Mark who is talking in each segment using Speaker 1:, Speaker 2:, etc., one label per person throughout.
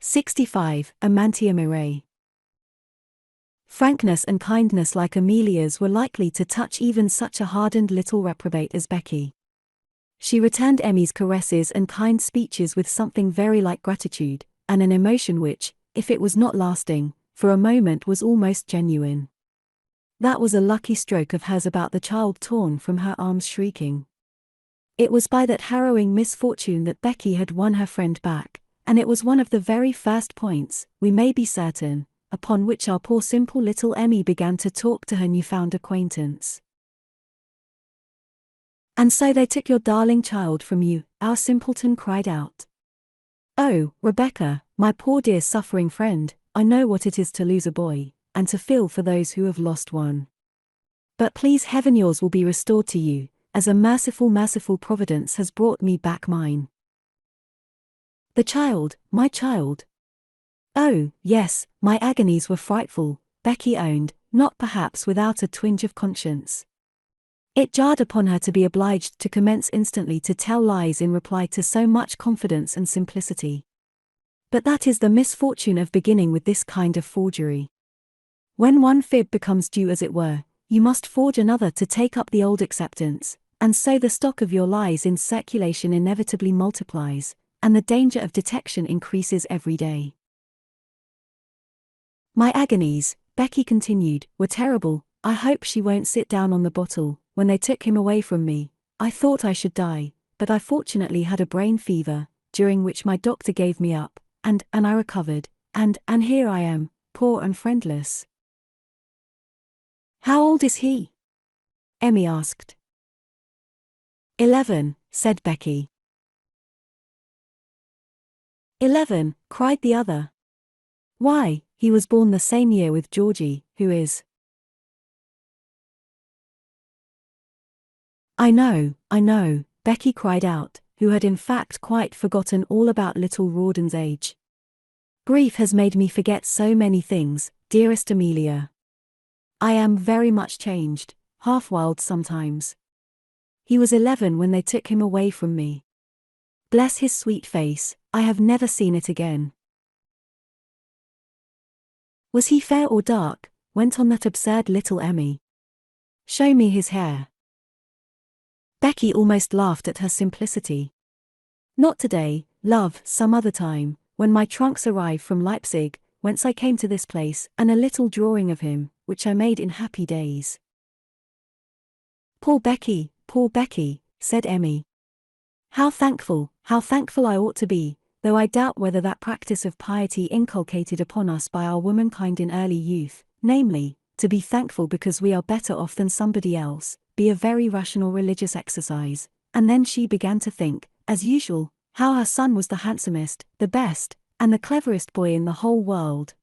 Speaker 1: 65. Amantia. Frankness and kindness like Amelia's were likely to touch even such a hardened little reprobate as Becky. She returned Emmy's caresses and kind speeches with something very like gratitude, and an emotion which, if it was not lasting, for a moment was almost genuine. That was a lucky stroke of hers about the child torn from her arms shrieking. It was by that harrowing misfortune that Becky had won her friend back, and it was one of the very first points, we may be certain, upon which our poor simple little Emmy began to talk to her newfound acquaintance. "And so they took your darling child from you," our simpleton cried out. "Oh, Rebecca, my poor dear suffering friend, I know what it is to lose a boy, and to feel for those who have lost one. But please heaven yours will be restored to you, as a merciful providence has brought me back mine." "The child, my child?" "Oh, yes, my agonies were frightful," Becky owned, not perhaps without a twinge of conscience. It jarred upon her to be obliged to commence instantly to tell lies in reply to so much confidence and simplicity. But that is the misfortune of beginning with this kind of forgery. When one fib becomes due as it were, you must forge another to take up the old acceptance, and so the stock of your lies in circulation inevitably multiplies, and the danger of detection increases every day. "My agonies," Becky continued, "were terrible. I hope she won't sit down on the bottle. When they took him away from me, I thought I should die, but I fortunately had a brain fever, during which my doctor gave me up, and I recovered, and here I am, poor and friendless." "How old is he?" Emmy asked. 11, said Becky. 11, cried the other. "Why, he was born the same year with Georgie, who is—" I know, Becky cried out, who had in fact quite forgotten all about little Rawdon's age. "Grief has made me forget so many things, dearest Amelia. I am very much changed, half wild sometimes. He was 11 when they took him away from me. Bless his sweet face, I have never seen it again." "Was he fair or dark?" went on that absurd little Emmy. "Show me his hair." Becky almost laughed at her simplicity. "Not today, love, some other time, when my trunks arrive from Leipzig, whence I came to this place, and a little drawing of him, which I made in happy days." Poor Becky, said Emmy. How thankful I ought to be, though I doubt whether that practice of piety inculcated upon us by our womankind in early youth, namely, to be thankful because we are better off than somebody else, be a very rational religious exercise." And then she began to think, as usual, how her son was the handsomest, the best, and the cleverest boy in the whole world.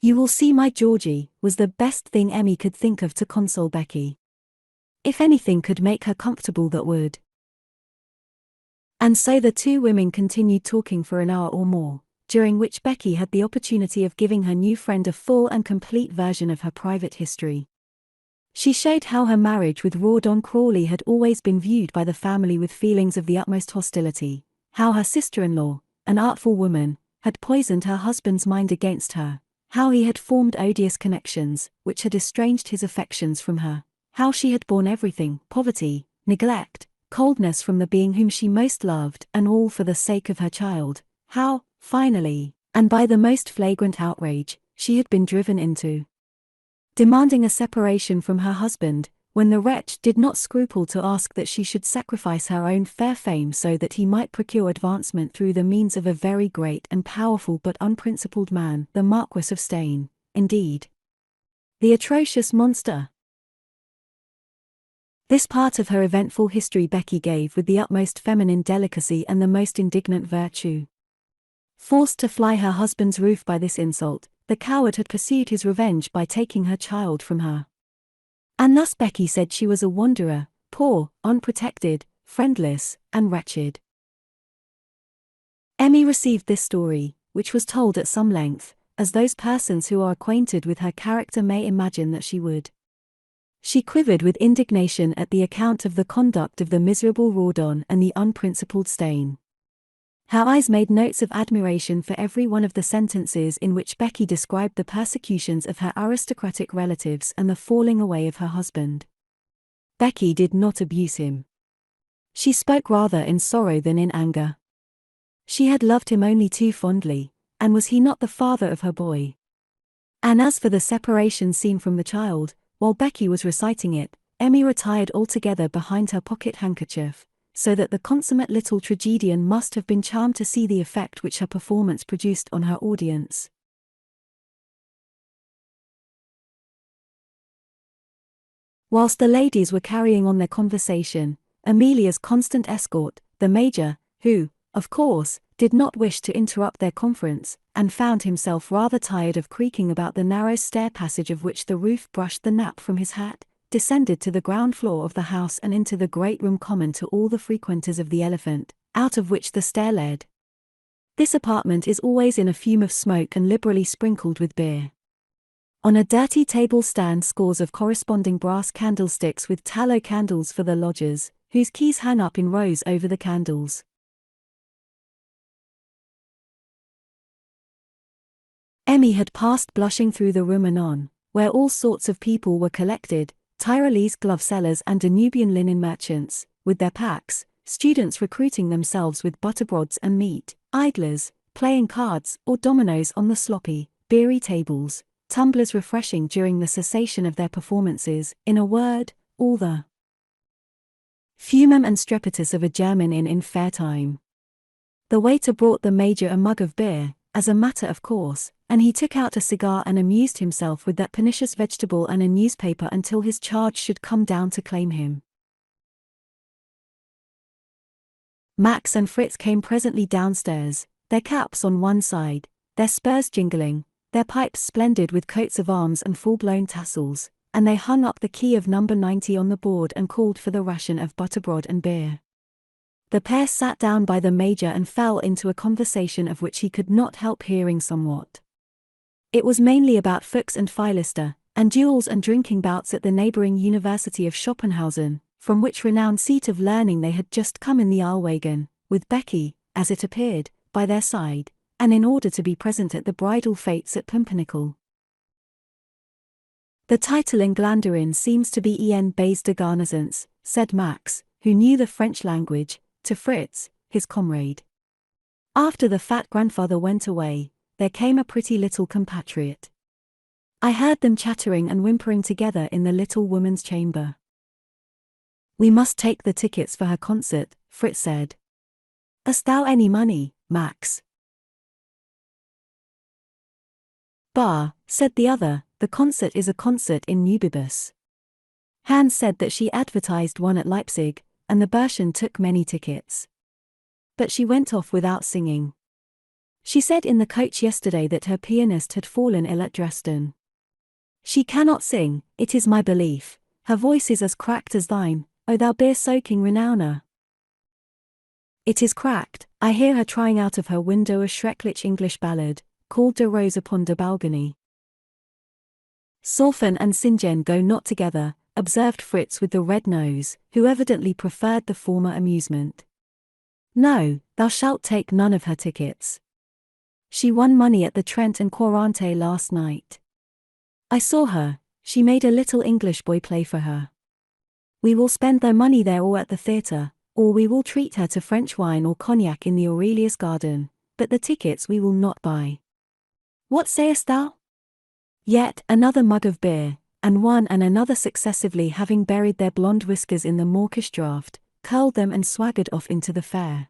Speaker 1: "You will see my Georgie," was the best thing Emmy could think of to console Becky. If anything could make her comfortable, that would. And so the two women continued talking for an hour or more, during which Becky had the opportunity of giving her new friend a full and complete version of her private history. She showed how her marriage with Rawdon Crawley had always been viewed by the family with feelings of the utmost hostility, how her sister-in-law, an artful woman, had poisoned her husband's mind against her, how he had formed odious connections, which had estranged his affections from her, how she had borne everything, poverty, neglect, coldness from the being whom she most loved, and all for the sake of her child, how, finally, and by the most flagrant outrage, she had been driven into demanding a separation from her husband, when the wretch did not scruple to ask that she should sacrifice her own fair fame so that he might procure advancement through the means of a very great and powerful but unprincipled man, the Marquis of Steyne, indeed. The atrocious monster! This part of her eventful history Becky gave with the utmost feminine delicacy and the most indignant virtue. Forced to fly her husband's roof by this insult, the coward had pursued his revenge by taking her child from her. And thus Becky said she was a wanderer, poor, unprotected, friendless, and wretched. Emmy received this story, which was told at some length, as those persons who are acquainted with her character may imagine that she would. She quivered with indignation at the account of the conduct of the miserable Rawdon and the unprincipled Steyne. Her eyes made notes of admiration for every one of the sentences in which Becky described the persecutions of her aristocratic relatives and the falling away of her husband. Becky did not abuse him. She spoke rather in sorrow than in anger. She had loved him only too fondly, and was he not the father of her boy? And as for the separation scene from the child, while Becky was reciting it, Emmy retired altogether behind her pocket handkerchief, so that the consummate little tragedian must have been charmed to see the effect which her performance produced on her audience. Whilst the ladies were carrying on their conversation, Amelia's constant escort, the Major, who, of course, did not wish to interrupt their conference, and found himself rather tired of creaking about the narrow stair passage of which the roof brushed the nap from his hat, descended to the ground floor of the house and into the great room common to all the frequenters of the Elephant, out of which the stair led. This apartment is always in a fume of smoke and liberally sprinkled with beer. On a dirty table stand scores of corresponding brass candlesticks with tallow candles for the lodgers, whose keys hang up in rows over the candles. Emmy had passed blushing through the room anon, where all sorts of people were collected, Tyrolese glove sellers and Danubian linen merchants, with their packs, students recruiting themselves with butterbrods and meat, idlers, playing cards or dominoes on the sloppy, beery tables, tumblers refreshing during the cessation of their performances, in a word, all the fumum and strepitus of a German inn in fair time. The waiter brought the Major a mug of beer, as a matter of course, and he took out a cigar and amused himself with that pernicious vegetable and a newspaper until his charge should come down to claim him. Max and Fritz came presently downstairs, their caps on one side, their spurs jingling, their pipes splendid with coats of arms and full-blown tassels, and they hung up the key of number 90 on the board and called for the ration of butterbroad and beer. The pair sat down by the Major and fell into a conversation of which he could not help hearing somewhat. It was mainly about Fuchs and Philister, and duels and drinking bouts at the neighboring University of Schoppenhausen, from which renowned seat of learning they had just come in the Eilwagen, with Becky, as it appeared, by their side, and in order to be present at the bridal fêtes at Pumpernickel. The title in Glanderin seems to be En base de garnisons, said Max, who knew the French language, to Fritz, his comrade. After the fat grandfather went away, there came a pretty little compatriot. I heard them chattering and whimpering together in the little woman's chamber. We must take the tickets for her concert, Fritz said. Hast thou any money, Max? Bah, said the other, the concert is a concert in Nubibus. Hans said that she advertised one at Leipzig, and the Burschen took many tickets. But she went off without singing. She said in the coach yesterday that her pianist had fallen ill at Dresden. She cannot sing, it is my belief. Her voice is as cracked as thine, O thou beer-soaking renowner. It is cracked. I hear her trying out of her window a schrecklich English ballad, called De Rose upon de Balcony. Solfen and Singen go not together, observed Fritz with the red nose, who evidently preferred the former amusement. No, thou shalt take none of her tickets. She won money at the Trent and Quarante last night. I saw her, she made a little English boy play for her. We will spend their money there or at the theatre, or we will treat her to French wine or cognac in the Aurelius Garden, but the tickets we will not buy. What sayest thou? Yet another mug of beer, and one and another successively having buried their blonde whiskers in the mawkish draught, curled them and swaggered off into the fair.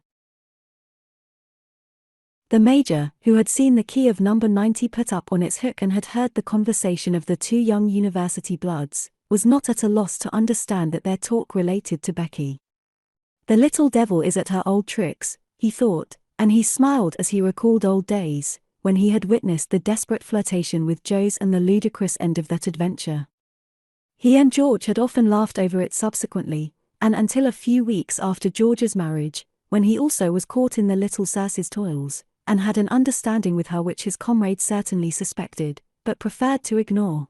Speaker 1: The Major, who had seen the key of number 90 put up on its hook and had heard the conversation of the two young university bloods, was not at a loss to understand that their talk related to Becky. The little devil is at her old tricks, he thought, and he smiled as he recalled old days, when he had witnessed the desperate flirtation with Joe's and the ludicrous end of that adventure. He and George had often laughed over it subsequently, and until a few weeks after George's marriage, when he also was caught in the little Circe's toils, and had an understanding with her which his comrade certainly suspected, but preferred to ignore.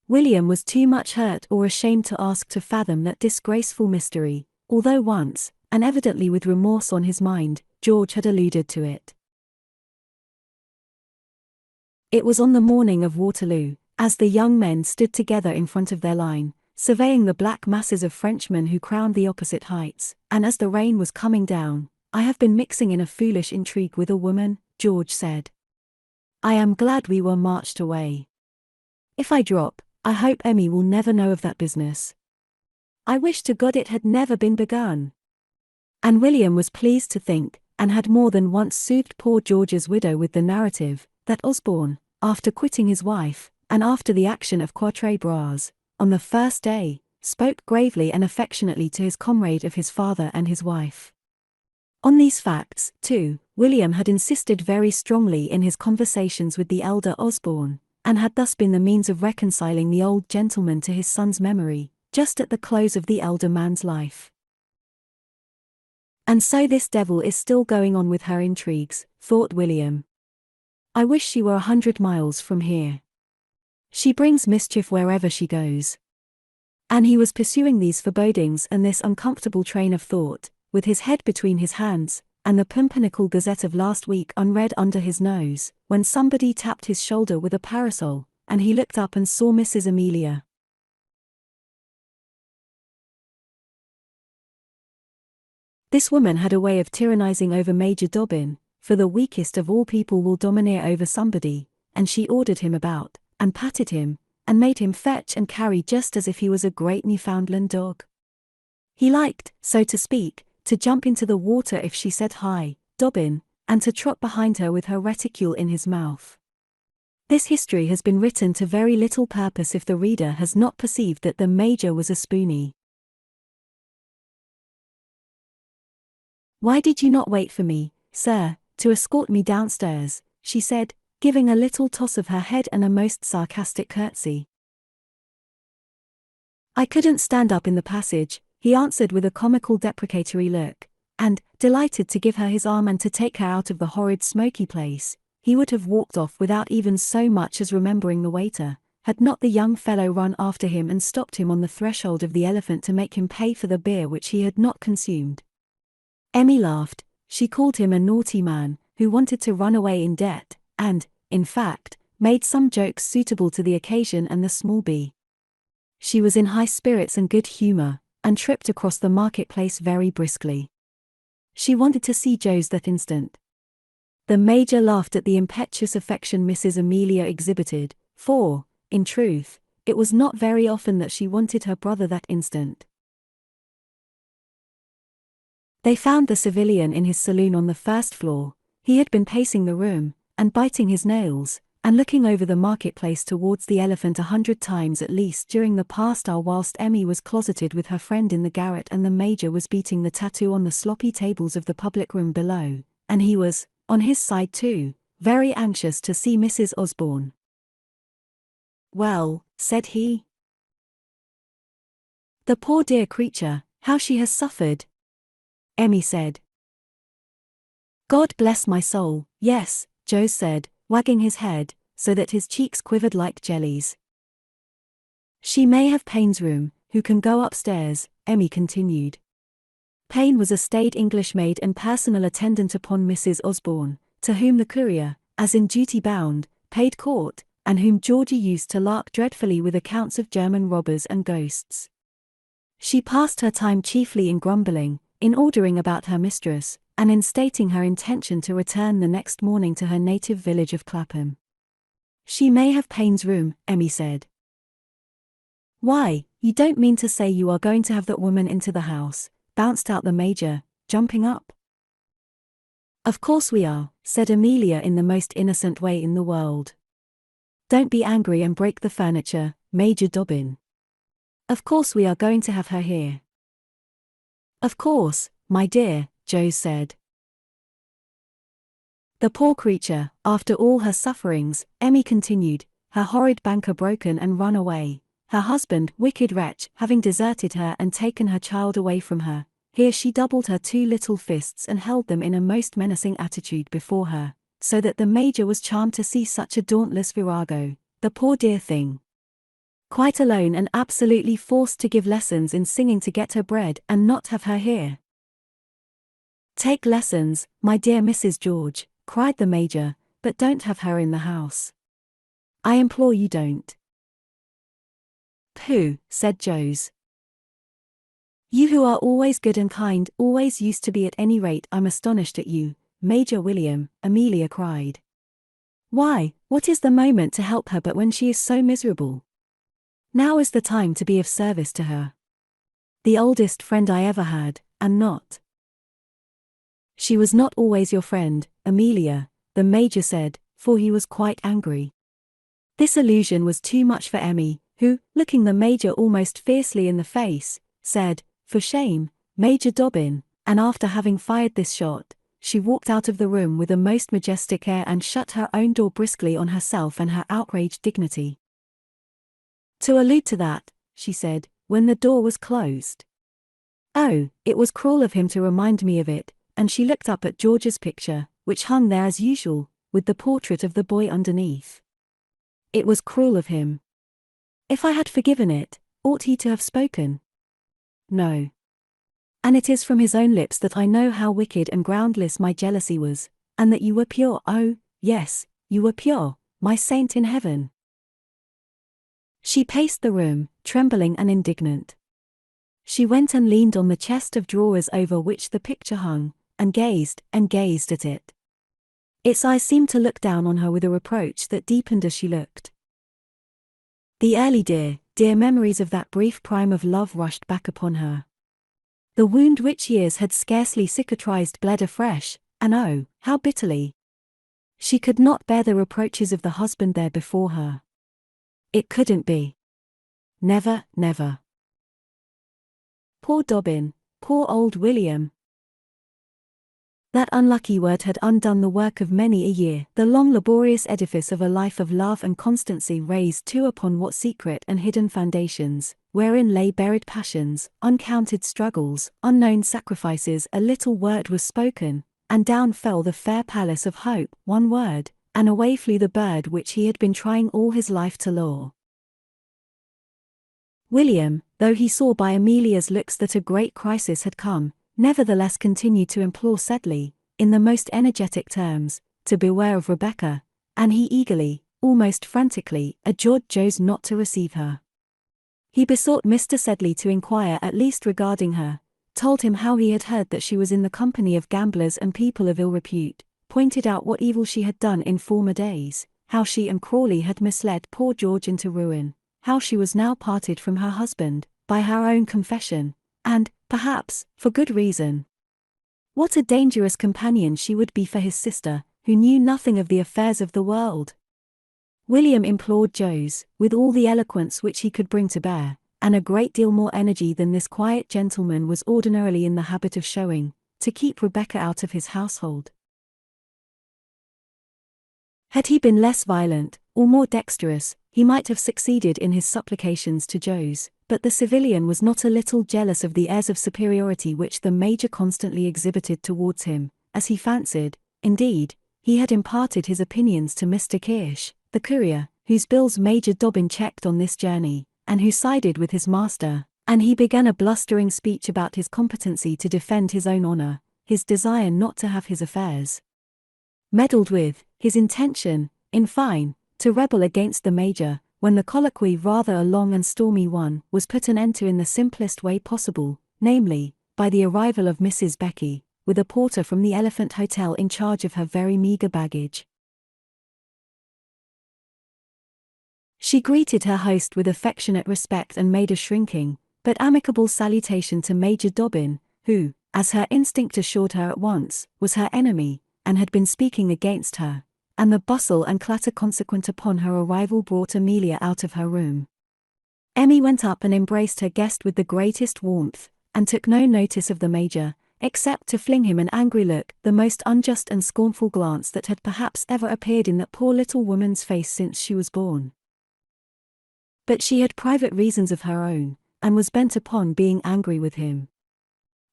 Speaker 1: William was too much hurt or ashamed to ask to fathom that disgraceful mystery, although once, and evidently with remorse on his mind, George had alluded to it. It was on the morning of Waterloo, as the young men stood together in front of their line, surveying the black masses of Frenchmen who crowned the opposite heights, and as the rain was coming down, "I have been mixing in a foolish intrigue with a woman," George said. "I am glad we were marched away. If I drop, I hope Emmy will never know of that business. I wish to God it had never been begun." And William was pleased to think, and had more than once soothed poor George's widow with the narrative, that Osborne, after quitting his wife, and after the action of Quatre Bras, on the first day, spoke gravely and affectionately to his comrade of his father and his wife. On these facts, too, William had insisted very strongly in his conversations with the elder Osborne, and had thus been the means of reconciling the old gentleman to his son's memory, just at the close of the elder man's life. "And so this devil is still going on with her intrigues," thought William. "I wish she were 100 miles from here. She brings mischief wherever she goes." And he was pursuing these forebodings and this uncomfortable train of thought, with his head between his hands, and the Pumpernickel Gazette of last week unread under his nose, when somebody tapped his shoulder with a parasol, and he looked up and saw Mrs. Amelia. This woman had a way of tyrannizing over Major Dobbin, for the weakest of all people will domineer over somebody, and she ordered him about, and patted him, and made him fetch and carry just as if he was a great Newfoundland dog. He liked, so to speak, to jump into the water if she said "Hi, Dobbin," and to trot behind her with her reticule in his mouth. This history has been written to very little purpose if the reader has not perceived that the Major was a spoony. "Why did you not wait for me, sir, to escort me downstairs?" she said, giving a little toss of her head and a most sarcastic curtsy. "I couldn't stand up in the passage," he answered with a comical deprecatory look, and, delighted to give her his arm and to take her out of the horrid smoky place, he would have walked off without even so much as remembering the waiter, had not the young fellow run after him and stopped him on the threshold of the Elephant to make him pay for the beer which he had not consumed. Emmy laughed. She called him a naughty man, who wanted to run away in debt, and, in fact, made some jokes suitable to the occasion and the small bee. She was in high spirits and good humor, and tripped across the marketplace very briskly. She wanted to see Joe's that instant. The Major laughed at the impetuous affection Mrs. Amelia exhibited, for, in truth, it was not very often that she wanted her brother that instant. They found the civilian in his saloon on the first floor. He had been pacing the room, and biting his nails, and looking over the marketplace towards the Elephant 100 times at least during the past hour, whilst Emmy was closeted with her friend in the garret and the Major was beating the tattoo on the sloppy tables of the public room below, and he was, on his side too, very anxious to see Mrs. Osborne. "Well," said he. "The poor dear creature, how she has suffered," Emmy said. "God bless my soul, yes," Joe said, wagging his head, so that his cheeks quivered like jellies. "She may have Payne's room, who can go upstairs," Emmy continued. Payne was a staid English maid and personal attendant upon Mrs. Osborne, to whom the courier, as in duty bound, paid court, and whom Georgie used to lark dreadfully with accounts of German robbers and ghosts. She passed her time chiefly in grumbling, in ordering about her mistress, and in stating her intention to return the next morning to her native village of Clapham. "She may have Payne's room," Emmy said. "Why, you don't mean to say you are going to have that woman into the house?" bounced out the Major, jumping up. "Of course we are," said Amelia in the most innocent way in the world. "Don't be angry and break the furniture, Major Dobbin. Of course we are going to have her here." "Of course, my dear," Joe said. "The poor creature, after all her sufferings," Emmy continued, "her horrid banker broken and run away, her husband, wicked wretch, having deserted her and taken her child away from her." Here she doubled her two little fists and held them in a most menacing attitude before her, so that the Major was charmed to see such a dauntless virago. "The poor dear thing. Quite alone and absolutely forced to give lessons in singing to get her bread and not have her here. "Take lessons, my dear Mrs. George," cried the Major, "but don't have her in the house. I implore you don't." "Pooh," said Joes. "You who are always good and kind, always used to be. At any rate, I'm astonished at you, Major William," Amelia cried. "Why, what is the moment to help her but when she is so miserable? Now is the time to be of service to her. The oldest friend I ever had, and not." "She was not always your friend, Amelia," the Major said, for he was quite angry. This allusion was too much for Emmy, who, looking the Major almost fiercely in the face, said, "For shame, Major Dobbin," and after having fired this shot, she walked out of the room with a most majestic air and shut her own door briskly on herself and her outraged dignity. "To allude to that," she said, when the door was closed. "Oh, it was cruel of him to remind me of it," and she looked up at George's picture, which hung there as usual, with the portrait of the boy underneath. "It was cruel of him. If I had forgiven it, ought he to have spoken? No. And it is from his own lips that I know how wicked and groundless my jealousy was, and that you were pure. Oh, yes, you were pure, my saint in heaven." She paced the room, trembling and indignant. She went and leaned on the chest of drawers over which the picture hung, and gazed at it. Its eyes seemed to look down on her with a reproach that deepened as she looked. The early dear memories of that brief prime of love rushed back upon her. The wound which years had scarcely cicatrized bled afresh, and oh, how bitterly! She could not bear the reproaches of the husband there before her. It couldn't be. Never, never. Poor Dobbin, poor old William. That unlucky word had undone the work of many a year, the long laborious edifice of a life of love and constancy raised too upon what secret and hidden foundations, wherein lay buried passions, uncounted struggles, unknown sacrifices. A little word was spoken, and down fell the fair palace of hope, one word, and away flew the bird which he had been trying all his life to lure. William, though he saw by Amelia's looks that a great crisis had come, nevertheless continued to implore Sedley, in the most energetic terms, to beware of Rebecca, and he eagerly, almost frantically, adjured Joes not to receive her. He besought Mr. Sedley to inquire at least regarding her, told him how he had heard that she was in the company of gamblers and people of ill repute, pointed out what evil she had done in former days, how she and Crawley had misled poor George into ruin, how she was now parted from her husband, by her own confession, and, perhaps, for good reason. What a dangerous companion she would be for his sister, who knew nothing of the affairs of the world. William implored Joes, with all the eloquence which he could bring to bear, and a great deal more energy than this quiet gentleman was ordinarily in the habit of showing, to keep Rebecca out of his household. Had he been less violent, or more dexterous, he might have succeeded in his supplications to Joes, but the civilian was not a little jealous of the airs of superiority which the Major constantly exhibited towards him, as he fancied. Indeed, he had imparted his opinions to Mr. Kirsch, the courier, whose bills Major Dobbin checked on this journey, and who sided with his master, and he began a blustering speech about his competency to defend his own honor, his desire not to have his affairs meddled with, his intention, in fine, to rebel against the Major, when the colloquy, rather a long and stormy one, was put an end to in the simplest way possible, namely, by the arrival of Mrs. Becky, with a porter from the Elephant Hotel in charge of her very meagre baggage. She greeted her host with affectionate respect and made a shrinking, but amicable salutation to Major Dobbin, who, as her instinct assured her at once, was her enemy, and had been speaking against her, and the bustle and clatter consequent upon her arrival brought Amelia out of her room. Emmy went up and embraced her guest with the greatest warmth, and took no notice of the Major, except to fling him an angry look, the most unjust and scornful glance that had perhaps ever appeared in that poor little woman's face since she was born. But she had private reasons of her own, and was bent upon being angry with him.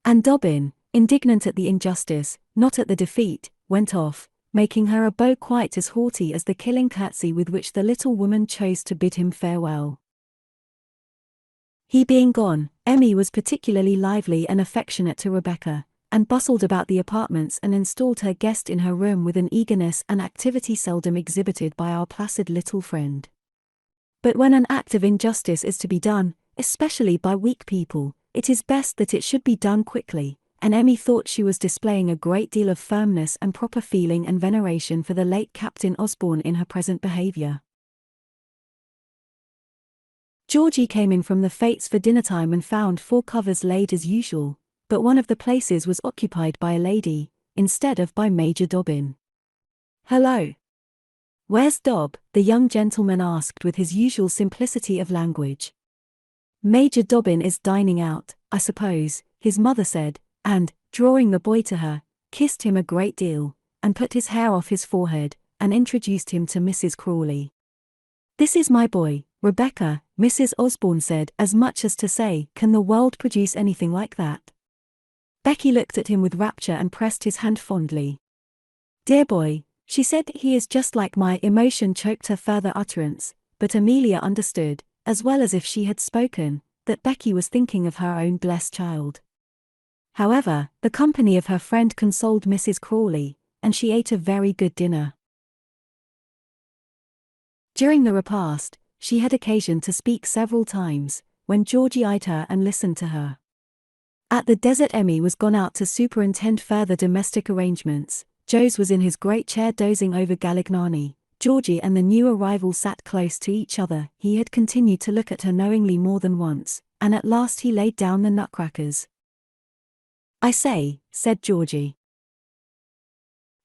Speaker 1: And Dobbin, indignant at the injustice, not at the defeat, went off, making her a bow quite as haughty as the killing curtsy with which the little woman chose to bid him farewell. He being gone, Emmy was particularly lively and affectionate to Rebecca, and bustled about the apartments and installed her guest in her room with an eagerness and activity seldom exhibited by our placid little friend. But when an act of injustice is to be done, especially by weak people, it is best that it should be done quickly, and Emmy thought she was displaying a great deal of firmness and proper feeling and veneration for the late Captain Osborne in her present behaviour. Georgie came in from the Fates for dinner time and found 4 covers laid as usual, but one of the places was occupied by a lady, instead of by Major Dobbin. "Hello. Where's Dob?" the young gentleman asked with his usual simplicity of language. "Major Dobbin is dining out, I suppose," his mother said, and, drawing the boy to her, kissed him a great deal, and put his hair off his forehead, and introduced him to Mrs. Crawley. "This is my boy, Rebecca," Mrs. Osborne said, as much as to say, "Can the world produce anything like that?" Becky looked at him with rapture and pressed his hand fondly. "Dear boy," she said, "he is just like my—" Emotion choked her further utterance, but Amelia understood, as well as if she had spoken, that Becky was thinking of her own blessed child. However, the company of her friend consoled Mrs. Crawley, and she ate a very good dinner. During the repast, she had occasion to speak several times, when Georgie eyed her and listened to her. At the desert Emmy was gone out to superintend further domestic arrangements, Jose was in his great chair dozing over Galignani, Georgie and the new arrival sat close to each other. He had continued to look at her knowingly more than once, and at last he laid down the nutcrackers. "I say," said Georgie.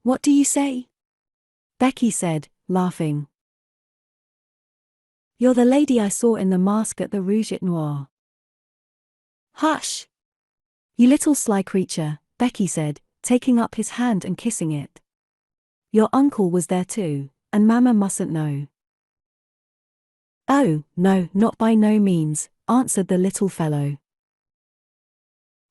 Speaker 1: "What do you say?" Becky said, laughing. "You're the lady I saw in the mask at the Rouge et Noir." "Hush! You little sly creature," Becky said, taking up his hand and kissing it. "Your uncle was there too, and Mama mustn't know." "Oh, no, not by no means," answered the little fellow.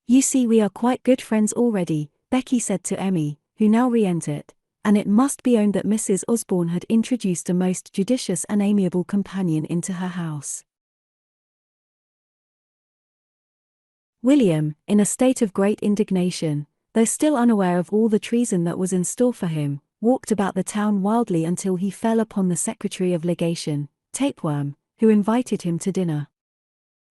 Speaker 1: "You see we are quite good friends already," Becky said to Emmy, who now re-entered, and it must be owned that Mrs. Osborne had introduced a most judicious and amiable companion into her house. William, in a state of great indignation, though still unaware of all the treason that was in store for him, walked about the town wildly until he fell upon the Secretary of Legation, Tapeworm, who invited him to dinner.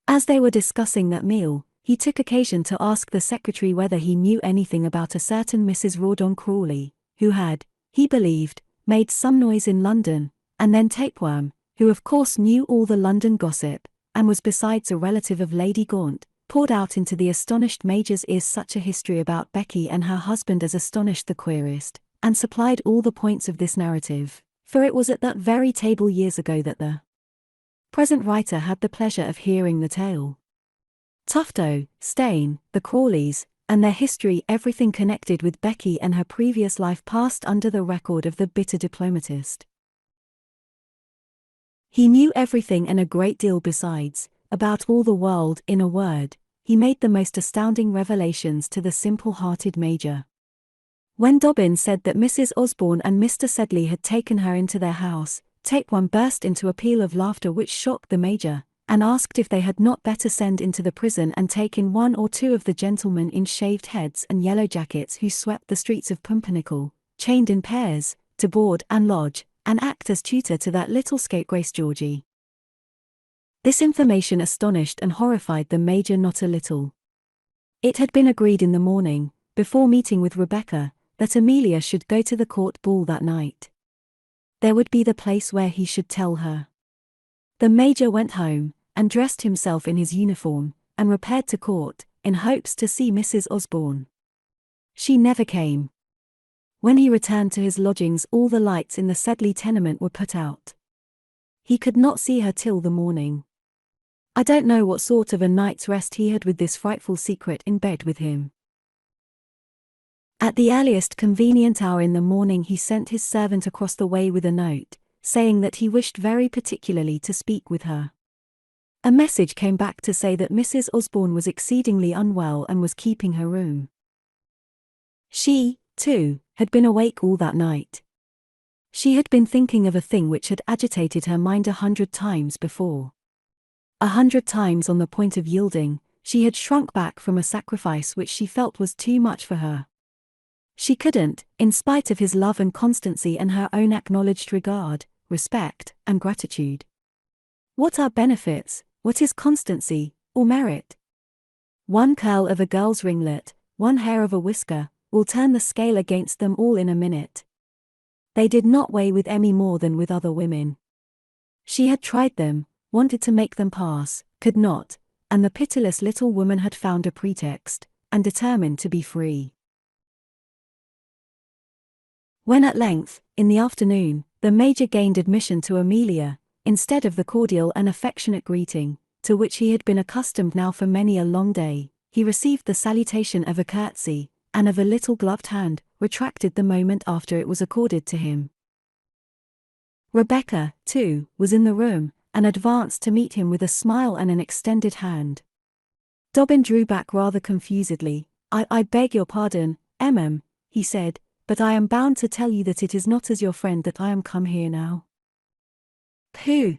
Speaker 1: As they were discussing that meal, he took occasion to ask the secretary whether he knew anything about a certain Mrs. Rawdon Crawley, who had, he believed, made some noise in London, and then Tapeworm, who of course knew all the London gossip, and was besides a relative of Lady Gaunt, poured out into the astonished Major's ears such a history about Becky and her husband as astonished the querist, and supplied all the points of this narrative, for it was at that very table years ago that the present writer had the pleasure of hearing the tale. Tufto, Stane, the Crawleys, and their history, everything connected with Becky and her previous life passed under the record of the bitter diplomatist. He knew everything and a great deal besides, about all the world. In a word, he made the most astounding revelations to the simple-hearted Major. When Dobbin said that Mrs. Osborne and Mr. Sedley had taken her into their house, Tapeworm burst into a peal of laughter which shocked the Major, and asked if they had not better send into the prison and take in 1 or 2 of the gentlemen in shaved heads and yellow jackets who swept the streets of Pumpernickel, chained in pairs, to board and lodge, and act as tutor to that little scapegrace Georgie. This information astonished and horrified the Major not a little. It had been agreed in the morning, before meeting with Rebecca, that Amelia should go to the court ball that night. There would be the place where he should tell her. The Major went home, and dressed himself in his uniform, and repaired to court, in hopes to see Mrs. Osborne. She never came. When he returned to his lodgings all the lights in the Sedley tenement were put out. He could not see her till the morning. I don't know what sort of a night's rest he had with this frightful secret in bed with him. At the earliest convenient hour in the morning he sent his servant across the way with a note, saying that he wished very particularly to speak with her. A message came back to say that Mrs. Osborne was exceedingly unwell and was keeping her room. She, too, had been awake all that night. She had been thinking of a thing which had agitated her mind 100 times before. 100 times on the point of yielding, she had shrunk back from a sacrifice which she felt was too much for her. She couldn't, in spite of his love and constancy and her own acknowledged regard, respect, and gratitude. What are benefits, what is constancy, or merit? One curl of a girl's ringlet, one hair of a whisker, will turn the scale against them all in a minute. They did not weigh with Emmy more than with other women. She had tried them, wanted to make them pass, could not, and the pitiless little woman had found a pretext, and determined to be free. When at length, in the afternoon, the Major gained admission to Amelia, instead of the cordial and affectionate greeting, to which he had been accustomed now for many a long day, he received the salutation of a curtsy, and of a little gloved hand, retracted the moment after it was accorded to him. Rebecca, too, was in the room, and advanced to meet him with a smile and an extended hand. Dobbin drew back rather confusedly. I beg your pardon, he said, but I am bound to tell you that it is not as your friend that I am come here now. Pooh!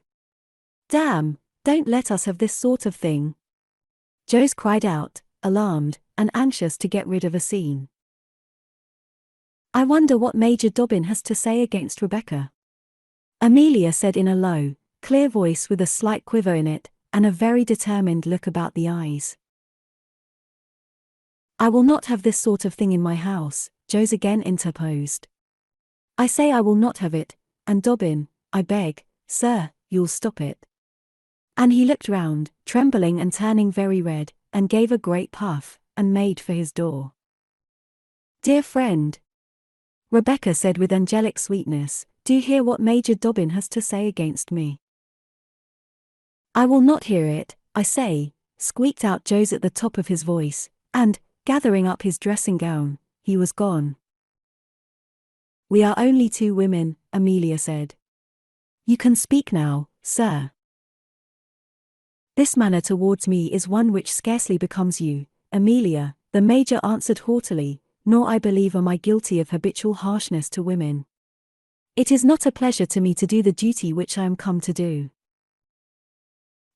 Speaker 1: Damn, don't let us have this sort of thing. Joyce cried out, alarmed, and anxious to get rid of a scene. I wonder what Major Dobbin has to say against Rebecca. Amelia said in a low, clear voice with a slight quiver in it, and a very determined look about the eyes. I will not have this sort of thing in my house, Joyce again interposed. I say I will not have it, and Dobbin, I beg, sir, you'll stop it. And he looked round, trembling and turning very red, and gave a great puff, and made for his door. Dear friend, Rebecca said with angelic sweetness, do hear what Major Dobbin has to say against me. I will not hear it, I say, squeaked out Joyce at the top of his voice, and, gathering up his dressing gown, he was gone. We are only two women, Amelia said. You can speak now, sir. This manner towards me is one which scarcely becomes you, Amelia, the Major answered haughtily, nor I believe am I guilty of habitual harshness to women. It is not a pleasure to me to do the duty which I am come to do.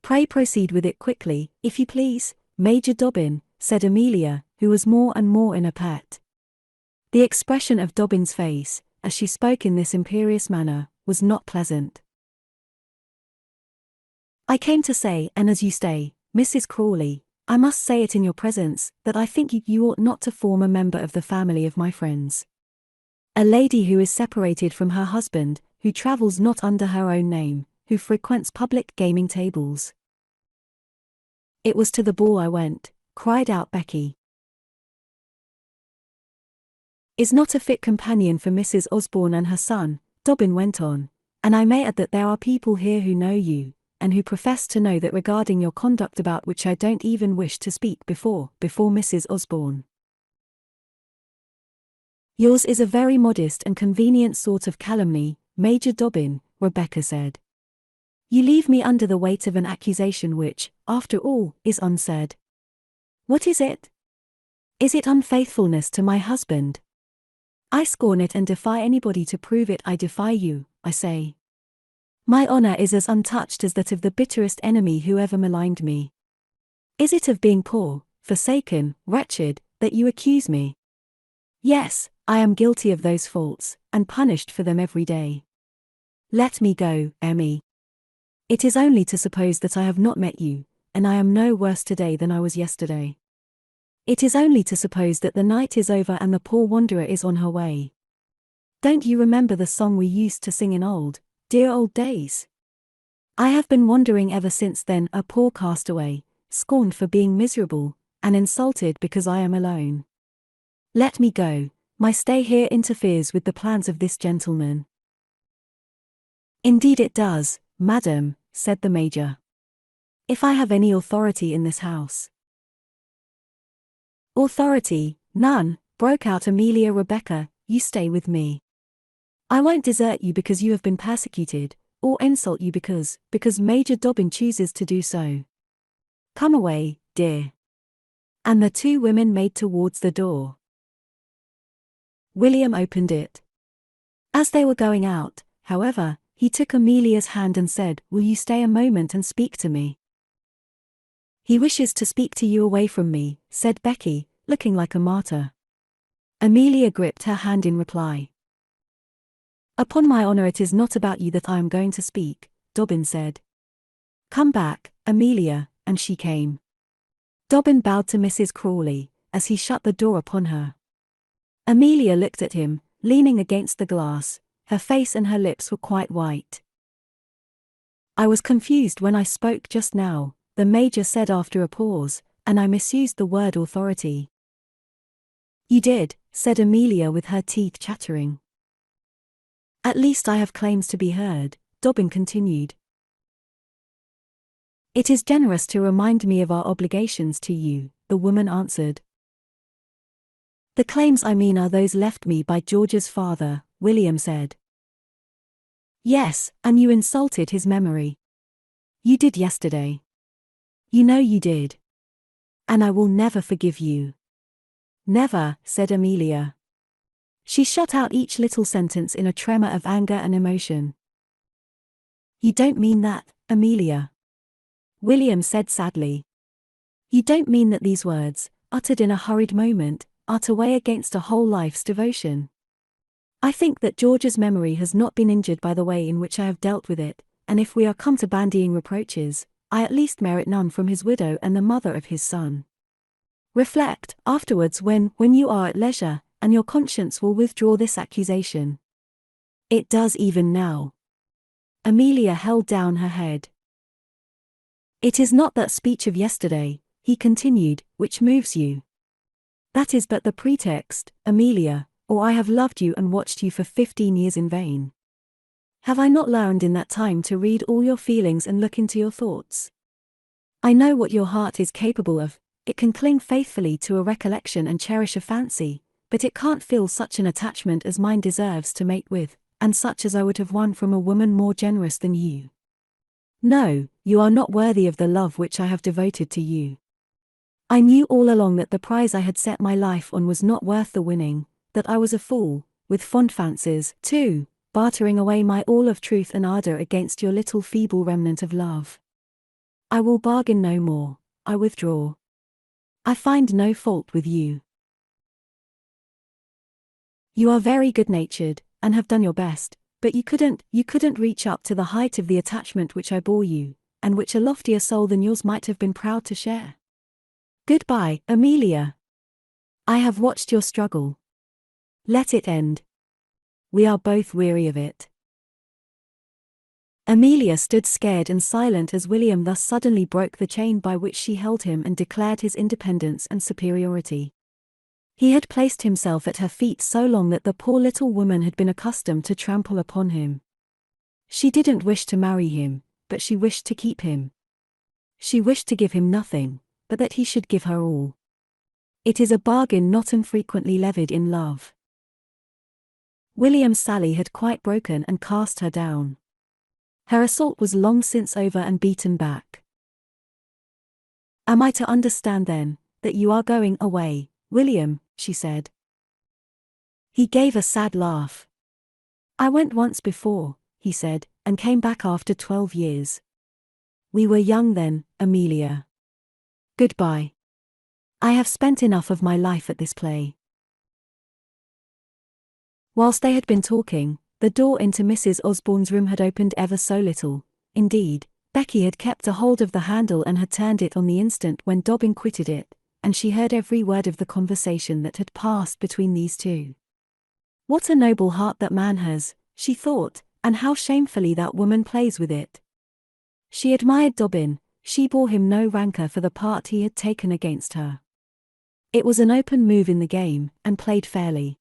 Speaker 1: Pray proceed with it quickly, if you please, Major Dobbin, said Amelia, who was more and more in a pet. The expression of Dobbin's face, as she spoke in this imperious manner, was not pleasant. I came to say, and as you say, Mrs. Crawley, I must say it in your presence, that I think you ought not to form a member of the family of my friends. A lady who is separated from her husband, who travels not under her own name, who frequents public gaming tables. It was to the ball I went, cried out Becky. Is not a fit companion for Mrs. Osborne and her son, Dobbin went on, and I may add that there are people here who know you, and who profess to know that regarding your conduct about which I don't even wish to speak before Mrs. Osborne. Yours is a very modest and convenient sort of calumny, Major Dobbin, Rebecca said. You leave me under the weight of an accusation which, after all, is unsaid. What is it? Is it unfaithfulness to my husband? I scorn it and defy anybody to prove it. I defy you, I say. My honor is as untouched as that of the bitterest enemy who ever maligned me. Is it of being poor, forsaken, wretched, that you accuse me? Yes, I am guilty of those faults, and punished for them every day. Let me go, Emmy. It is only to suppose that I have not met you, and I am no worse today than I was yesterday. It is only to suppose that the night is over and the poor wanderer is on her way. Don't you remember the song we used to sing in dear old days? I have been wandering ever since then, a poor castaway, scorned for being miserable, and insulted because I am alone. Let me go, my stay here interferes with the plans of this gentleman. Indeed it does, madam, said the Major. If I have any authority in this house. Authority, none, broke out Amelia. Rebecca, you stay with me. I won't desert you because you have been persecuted, or insult you because Major Dobbin chooses to do so. Come away, dear. And the two women made towards the door. William opened it. As they were going out, however, he took Amelia's hand and said, Will you stay a moment and speak to me? He wishes to speak to you away from me, said Becky, looking like a martyr. Amelia gripped her hand in reply. Upon my honor, it is not about you that I am going to speak, Dobbin said. Come back, Amelia, and she came. Dobbin bowed to Mrs. Crawley, as he shut the door upon her. Amelia looked at him, leaning against the glass, her face and her lips were quite white. I was confused when I spoke just now, the Major said after a pause, and I misused the word authority. You did, said Amelia with her teeth chattering. At least I have claims to be heard, Dobbin continued. It is generous to remind me of our obligations to you, the woman answered. The claims I mean are those left me by George's father, William said. Yes, and you insulted his memory. You did yesterday. You know you did. And I will never forgive you. Never, said Amelia. She shut out each little sentence in a tremor of anger and emotion. You don't mean that, Amelia. William said sadly. You don't mean that these words, uttered in a hurried moment, are to weigh against a whole life's devotion. I think that George's memory has not been injured by the way in which I have dealt with it, and if we are come to bandying reproaches, I at least merit none from his widow and the mother of his son. Reflect, afterwards when you are at leisure, and your conscience will withdraw this accusation. It does even now. Amelia held down her head. It is not that speech of yesterday, he continued, which moves you. That is but the pretext, Amelia, or I have loved you and watched you for 15 years in vain. Have I not learned in that time to read all your feelings and look into your thoughts? I know what your heart is capable of. It can cling faithfully to a recollection and cherish a fancy, but it can't feel such an attachment as mine deserves to mate with, and such as I would have won from a woman more generous than you. No, you are not worthy of the love which I have devoted to you. I knew all along that the prize I had set my life on was not worth the winning, that I was a fool, with fond fancies, too, bartering away my all of truth and ardor against your little feeble remnant of love. I will bargain no more, I withdraw. I find no fault with you. You are very good-natured, and have done your best, but you couldn't reach up to the height of the attachment which I bore you, and which a loftier soul than yours might have been proud to share. Goodbye, Amelia. I have watched your struggle. Let it end. We are both weary of it. Amelia stood scared and silent as William thus suddenly broke the chain by which she held him and declared his independence and superiority. He had placed himself at her feet so long that the poor little woman had been accustomed to trample upon him. She didn't wish to marry him, but she wished to keep him. She wished to give him nothing, but that he should give her all. It is a bargain not infrequently levied in love. William's sally had quite broken and cast her down. Her assault was long since over and beaten back. Am I to understand then, that you are going away, William? She said. He gave a sad laugh. I went once before, he said, and came back after 12 years. We were young then, Amelia. Goodbye. I have spent enough of my life at this play. Whilst they had been talking, the door into Mrs. Osborne's room had opened ever so little. Indeed, Becky had kept a hold of the handle and had turned it on the instant when Dobbin quitted it, and she heard every word of the conversation that had passed between these two. What a noble heart that man has, she thought, and how shamefully that woman plays with it. She admired Dobbin. She bore him no rancor for the part he had taken against her. It was an open move in the game, and played fairly.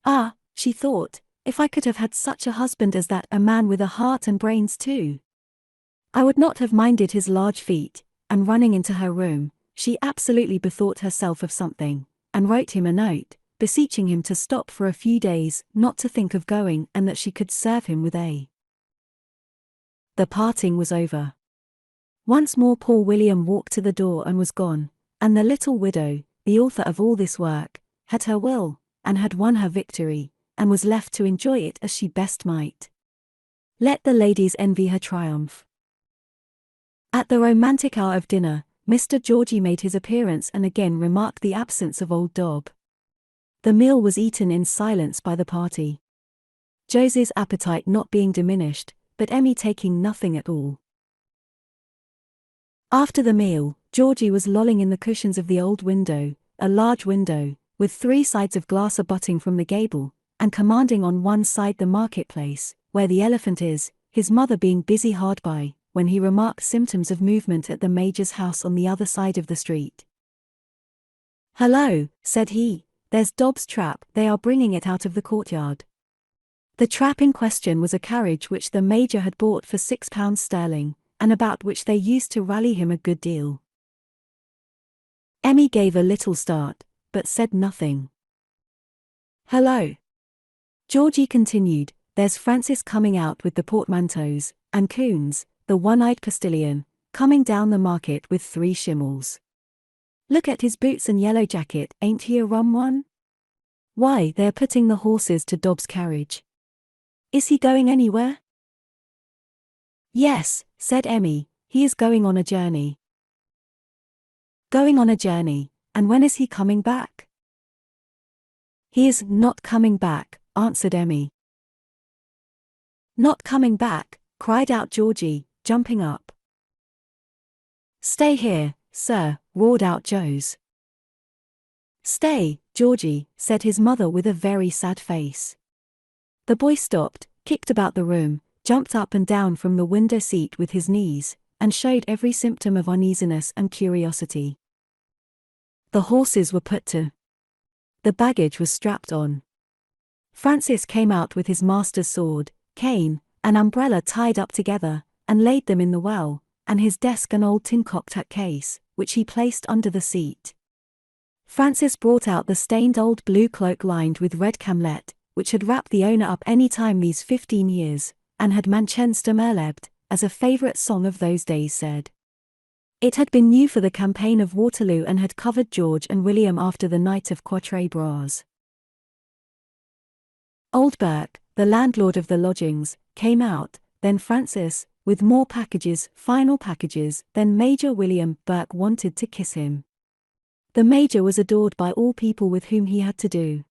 Speaker 1: Ah, she thought, if I could have had such a husband as that, a man with a heart and brains too. I would not have minded his large feet, and running into her room, she absolutely bethought herself of something, and wrote him a note, beseeching him to stop for a few days, not to think of going, and that she could serve him with a. The parting was over. Once more poor William walked to the door and was gone, and the little widow, the author of all this work, had her will, and had won her victory, and was left to enjoy it as she best might. Let the ladies envy her triumph. At the romantic hour of dinner, Mr. Georgie made his appearance and again remarked the absence of old Dob. The meal was eaten in silence by the party. Josie's appetite not being diminished, but Emmy taking nothing at all. After the meal, Georgie was lolling in the cushions of the old window, a large window, with 3 sides of glass abutting from the gable, and commanding on one side the marketplace, where the elephant is, his mother being busy hard by, when he remarked symptoms of movement at the Major's house on the other side of the street. "Hello," said he, "there's Dob's trap, they are bringing it out of the courtyard." The trap in question was a carriage which the Major had bought for £6 sterling, and about which they used to rally him a good deal. Emmy gave a little start, but said nothing. "Hello," Georgie continued, "there's Francis coming out with the portmanteaus, and Coons, the one-eyed postilion, coming down the market with 3 shimmels. Look at his boots and yellow jacket, ain't he a rum one? Why, they're putting the horses to Dob's carriage. Is he going anywhere?" "Yes," said Emmy, "he is going on a journey." "Going on a journey, and when is he coming back?" "He is not coming back," answered Emmy. "Not coming back," cried out Georgie, jumping up. "Stay here, sir," roared out Jos. "Stay, Georgie," said his mother with a very sad face. The boy stopped, kicked about the room, jumped up and down from the window seat with his knees, and showed every symptom of uneasiness and curiosity. The horses were put to. The baggage was strapped on. Francis came out with his master's sword, cane, an umbrella tied up together, and laid them in the well, and his desk an old tin cocktail case, which he placed under the seat. Francis brought out the stained old blue cloak lined with red camlet, which had wrapped the owner up any time these 15 years, and had Manchester erlebt, as a favourite song of those days said. It had been new for the campaign of Waterloo and had covered George and William after the night of Quatre Bras. Old Burke, the landlord of the lodgings, came out, then Francis, with more packages, final packages, then Major William Burke wanted to kiss him. The Major was adored by all people with whom he had to do.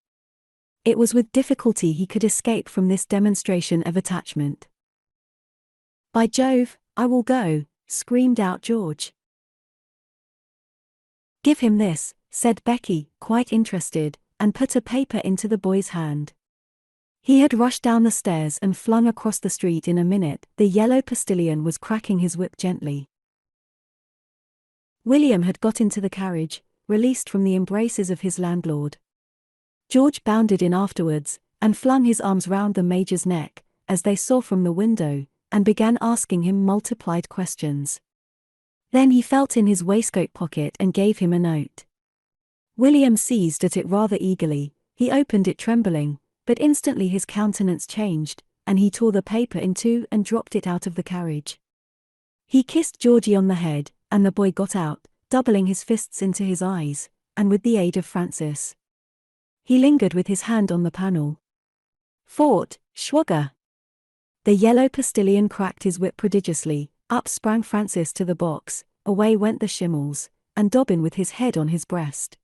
Speaker 1: It was with difficulty he could escape from this demonstration of attachment. "By Jove, I will go," screamed out George. "Give him this," said Becky, quite interested, and put a paper into the boy's hand. He had rushed down the stairs and flung across the street in a minute. The yellow postilion was cracking his whip gently. William had got into the carriage, released from the embraces of his landlord. George bounded in afterwards, and flung his arms round the Major's neck, as they saw from the window, and began asking him multiplied questions. Then he felt in his waistcoat pocket and gave him a note. William seized at it rather eagerly. He opened it trembling, but instantly his countenance changed, and he tore the paper in 2 and dropped it out of the carriage. He kissed Georgie on the head, and the boy got out, doubling his fists into his eyes, and with the aid of Francis. He lingered with his hand on the panel. "Fort, Schwager!" The yellow postilion cracked his whip prodigiously, up sprang Francis to the box, away went the shimmels, and Dobbin with his head on his breast.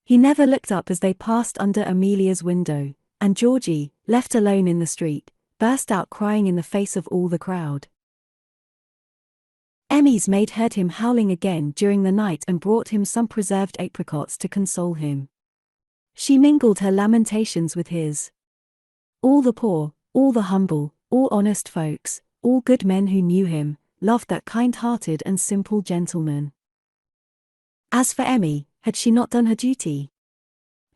Speaker 1: He never looked up as they passed under Amelia's window, and Georgie, left alone in the street, burst out crying in the face of all the crowd. Emmy's maid heard him howling again during the night and brought him some preserved apricots to console him. She mingled her lamentations with his. All the poor, all the humble, all honest folks, all good men who knew him, loved that kind-hearted and simple gentleman. As for Emmy, had she not done her duty?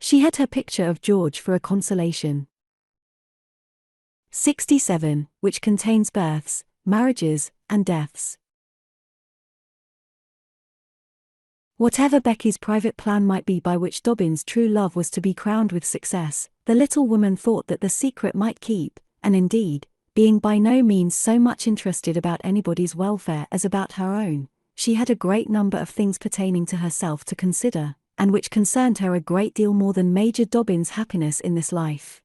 Speaker 1: She had her picture of George for a consolation. 67, which contains births, marriages, and deaths. Whatever Becky's private plan might be by which Dobbin's true love was to be crowned with success, the little woman thought that the secret might keep, and indeed, being by no means so much interested about anybody's welfare as about her own, she had a great number of things pertaining to herself to consider, and which concerned her a great deal more than Major Dobbin's happiness in this life.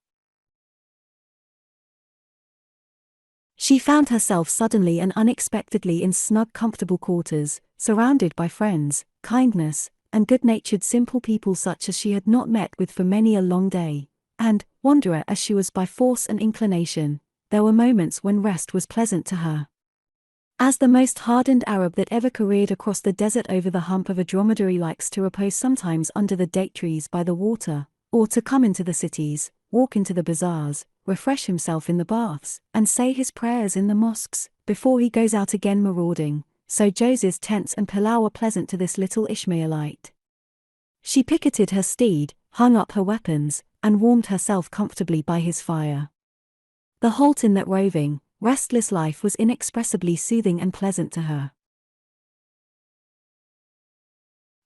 Speaker 1: She found herself suddenly and unexpectedly in snug comfortable quarters, surrounded by friends, kindness, and good-natured simple people such as she had not met with for many a long day, and, wanderer as she was by force and inclination, there were moments when rest was pleasant to her. As the most hardened Arab that ever careered across the desert over the hump of a dromedary likes to repose sometimes under the date trees by the water, or to come into the cities, walk into the bazaars, refresh himself in the baths, and say his prayers in the mosques, before he goes out again marauding, so Jose's tents and pilau were pleasant to this little Ishmaelite. She picketed her steed, hung up her weapons, and warmed herself comfortably by his fire. The halt in that roving, restless life was inexpressibly soothing and pleasant to her.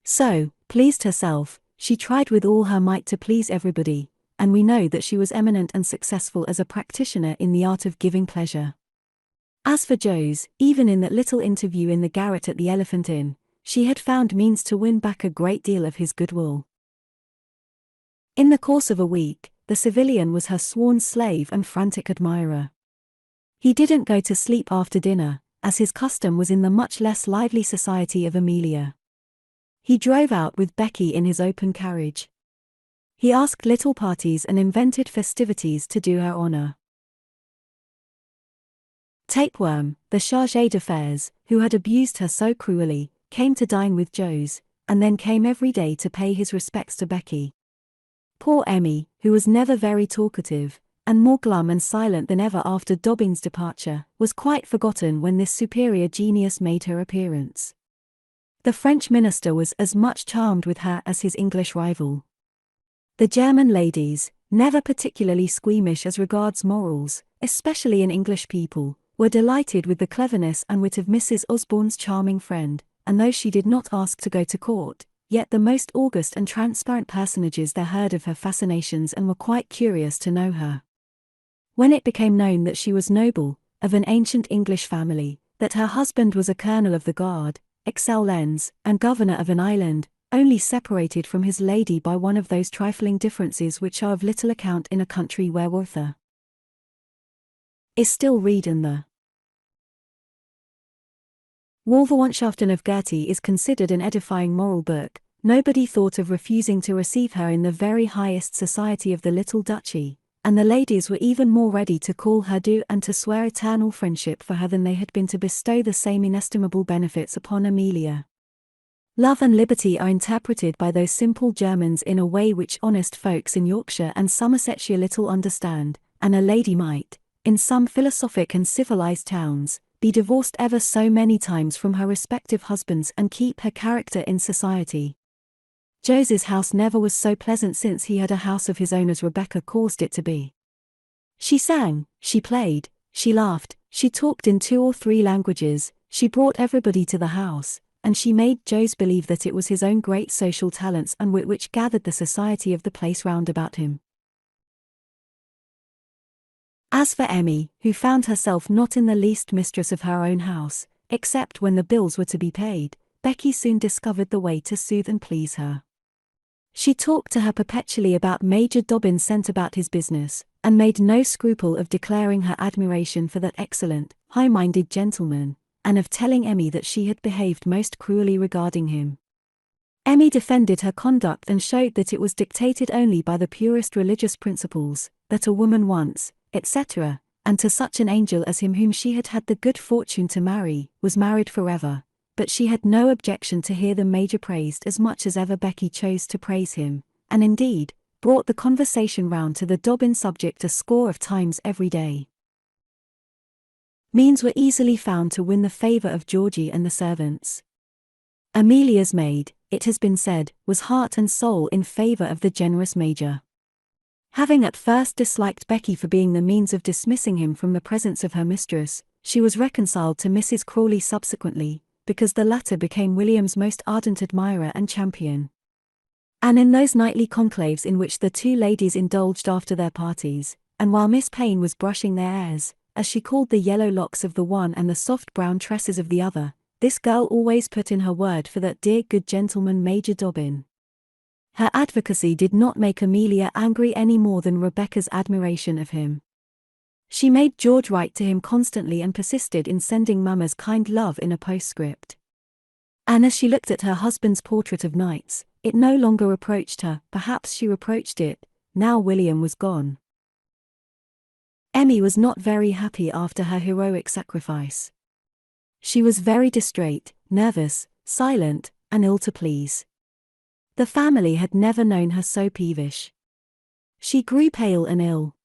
Speaker 1: So, pleased herself, she tried with all her might to please everybody, and we know that she was eminent and successful as a practitioner in the art of giving pleasure. As for Jose, even in that little interview in the garret at the Elephant Inn, she had found means to win back a great deal of his goodwill. In the course of a week, the civilian was her sworn slave and frantic admirer. He didn't go to sleep after dinner, as his custom was in the much less lively society of Amelia. He drove out with Becky in his open carriage. He asked little parties and invented festivities to do her honor. Tapeworm, the chargé d'affaires, who had abused her so cruelly, came to dine with Jose, and then came every day to pay his respects to Becky. Poor Emmy, who was never very talkative, and more glum and silent than ever after Dobbin's departure, was quite forgotten when this superior genius made her appearance. The French minister was as much charmed with her as his English rival. The German ladies, never particularly squeamish as regards morals, especially in English people, were delighted with the cleverness and wit of Mrs. Osborne's charming friend, and though she did not ask to go to court, yet the most august and transparent personages there heard of her fascinations and were quite curious to know her. When it became known that she was noble, of an ancient English family, that her husband was a colonel of the guard, excellence, and governor of an island, only separated from his lady by one of those trifling differences which are of little account in a country where Werther is still read in the Wohlverwandtschaften of Goethe is considered an edifying moral book, nobody thought of refusing to receive her in the very highest society of the little duchy, and the ladies were even more ready to call her due and to swear eternal friendship for her than they had been to bestow the same inestimable benefits upon Amelia. Love and liberty are interpreted by those simple Germans in a way which honest folks in Yorkshire and Somersetshire little understand, and a lady might, in some philosophic and civilized towns, be divorced ever so many times from her respective husbands and keep her character in society. Jose's house never was so pleasant since he had a house of his own as Rebecca caused it to be. She sang, she played, she laughed, she talked in 2 or 3 languages, she brought everybody to the house, and she made Jose believe that it was his own great social talents and wit which gathered the society of the place round about him. As for Emmy, who found herself not in the least mistress of her own house, except when the bills were to be paid, Becky soon discovered the way to soothe and please her. She talked to her perpetually about Major Dobbin sent about his business, and made no scruple of declaring her admiration for that excellent, high-minded gentleman, and of telling Emmy that she had behaved most cruelly regarding him. Emmy defended her conduct and showed that it was dictated only by the purest religious principles, that a woman once, etc., and to such an angel as him whom she had had the good fortune to marry, was married forever, but she had no objection to hear the Major praised as much as ever Becky chose to praise him, and indeed, brought the conversation round to the Dobbin subject a score of times every day. Means were easily found to win the favour of Georgie and the servants. Amelia's maid, it has been said, was heart and soul in favour of the generous Major. Having at first disliked Becky for being the means of dismissing him from the presence of her mistress, she was reconciled to Mrs. Crawley subsequently, because the latter became William's most ardent admirer and champion. And in those nightly conclaves in which the 2 ladies indulged after their parties, and while Miss Payne was brushing their airs, as she called the yellow locks of the one and the soft brown tresses of the other, this girl always put in her word for that dear good gentleman Major Dobbin. Her advocacy did not make Amelia angry any more than Rebecca's admiration of him. She made George write to him constantly and persisted in sending Mamma's kind love in a postscript. And as she looked at her husband's portrait of knights, it no longer reproached her, perhaps she reproached it, now William was gone. Emmy was not very happy after her heroic sacrifice. She was very distrait, nervous, silent, and ill to please. The family had never known her so peevish. She grew pale and ill.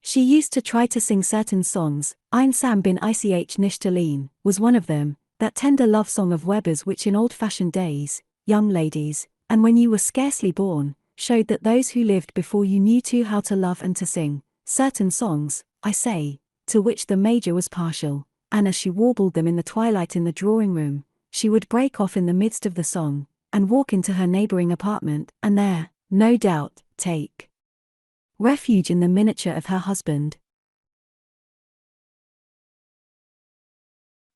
Speaker 1: She used to try to sing certain songs. Einsam bin ich nicht allein was one of them, that tender love song of Weber's which in old-fashioned days, young ladies, and when you were scarcely born, showed that those who lived before you knew too how to love and to sing certain songs, I say, to which the Major was partial, and as she warbled them in the twilight in the drawing-room, she would break off in the midst of the song, and walk into her neighboring apartment, and there, no doubt, take refuge in the miniature of her husband.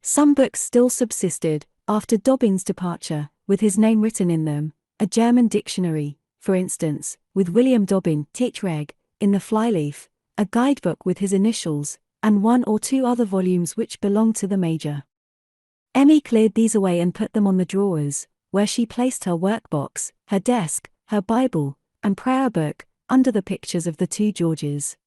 Speaker 1: Some books still subsisted, after Dobbin's departure, with his name written in them, a German dictionary, for instance, with William Dobbin, Titreg, in the flyleaf, a guidebook with his initials, and one or two other volumes which belonged to the Major. Emmy cleared these away and put them on the drawers, where she placed her workbox, her desk, her Bible, and prayer book, under the pictures of the two Georges.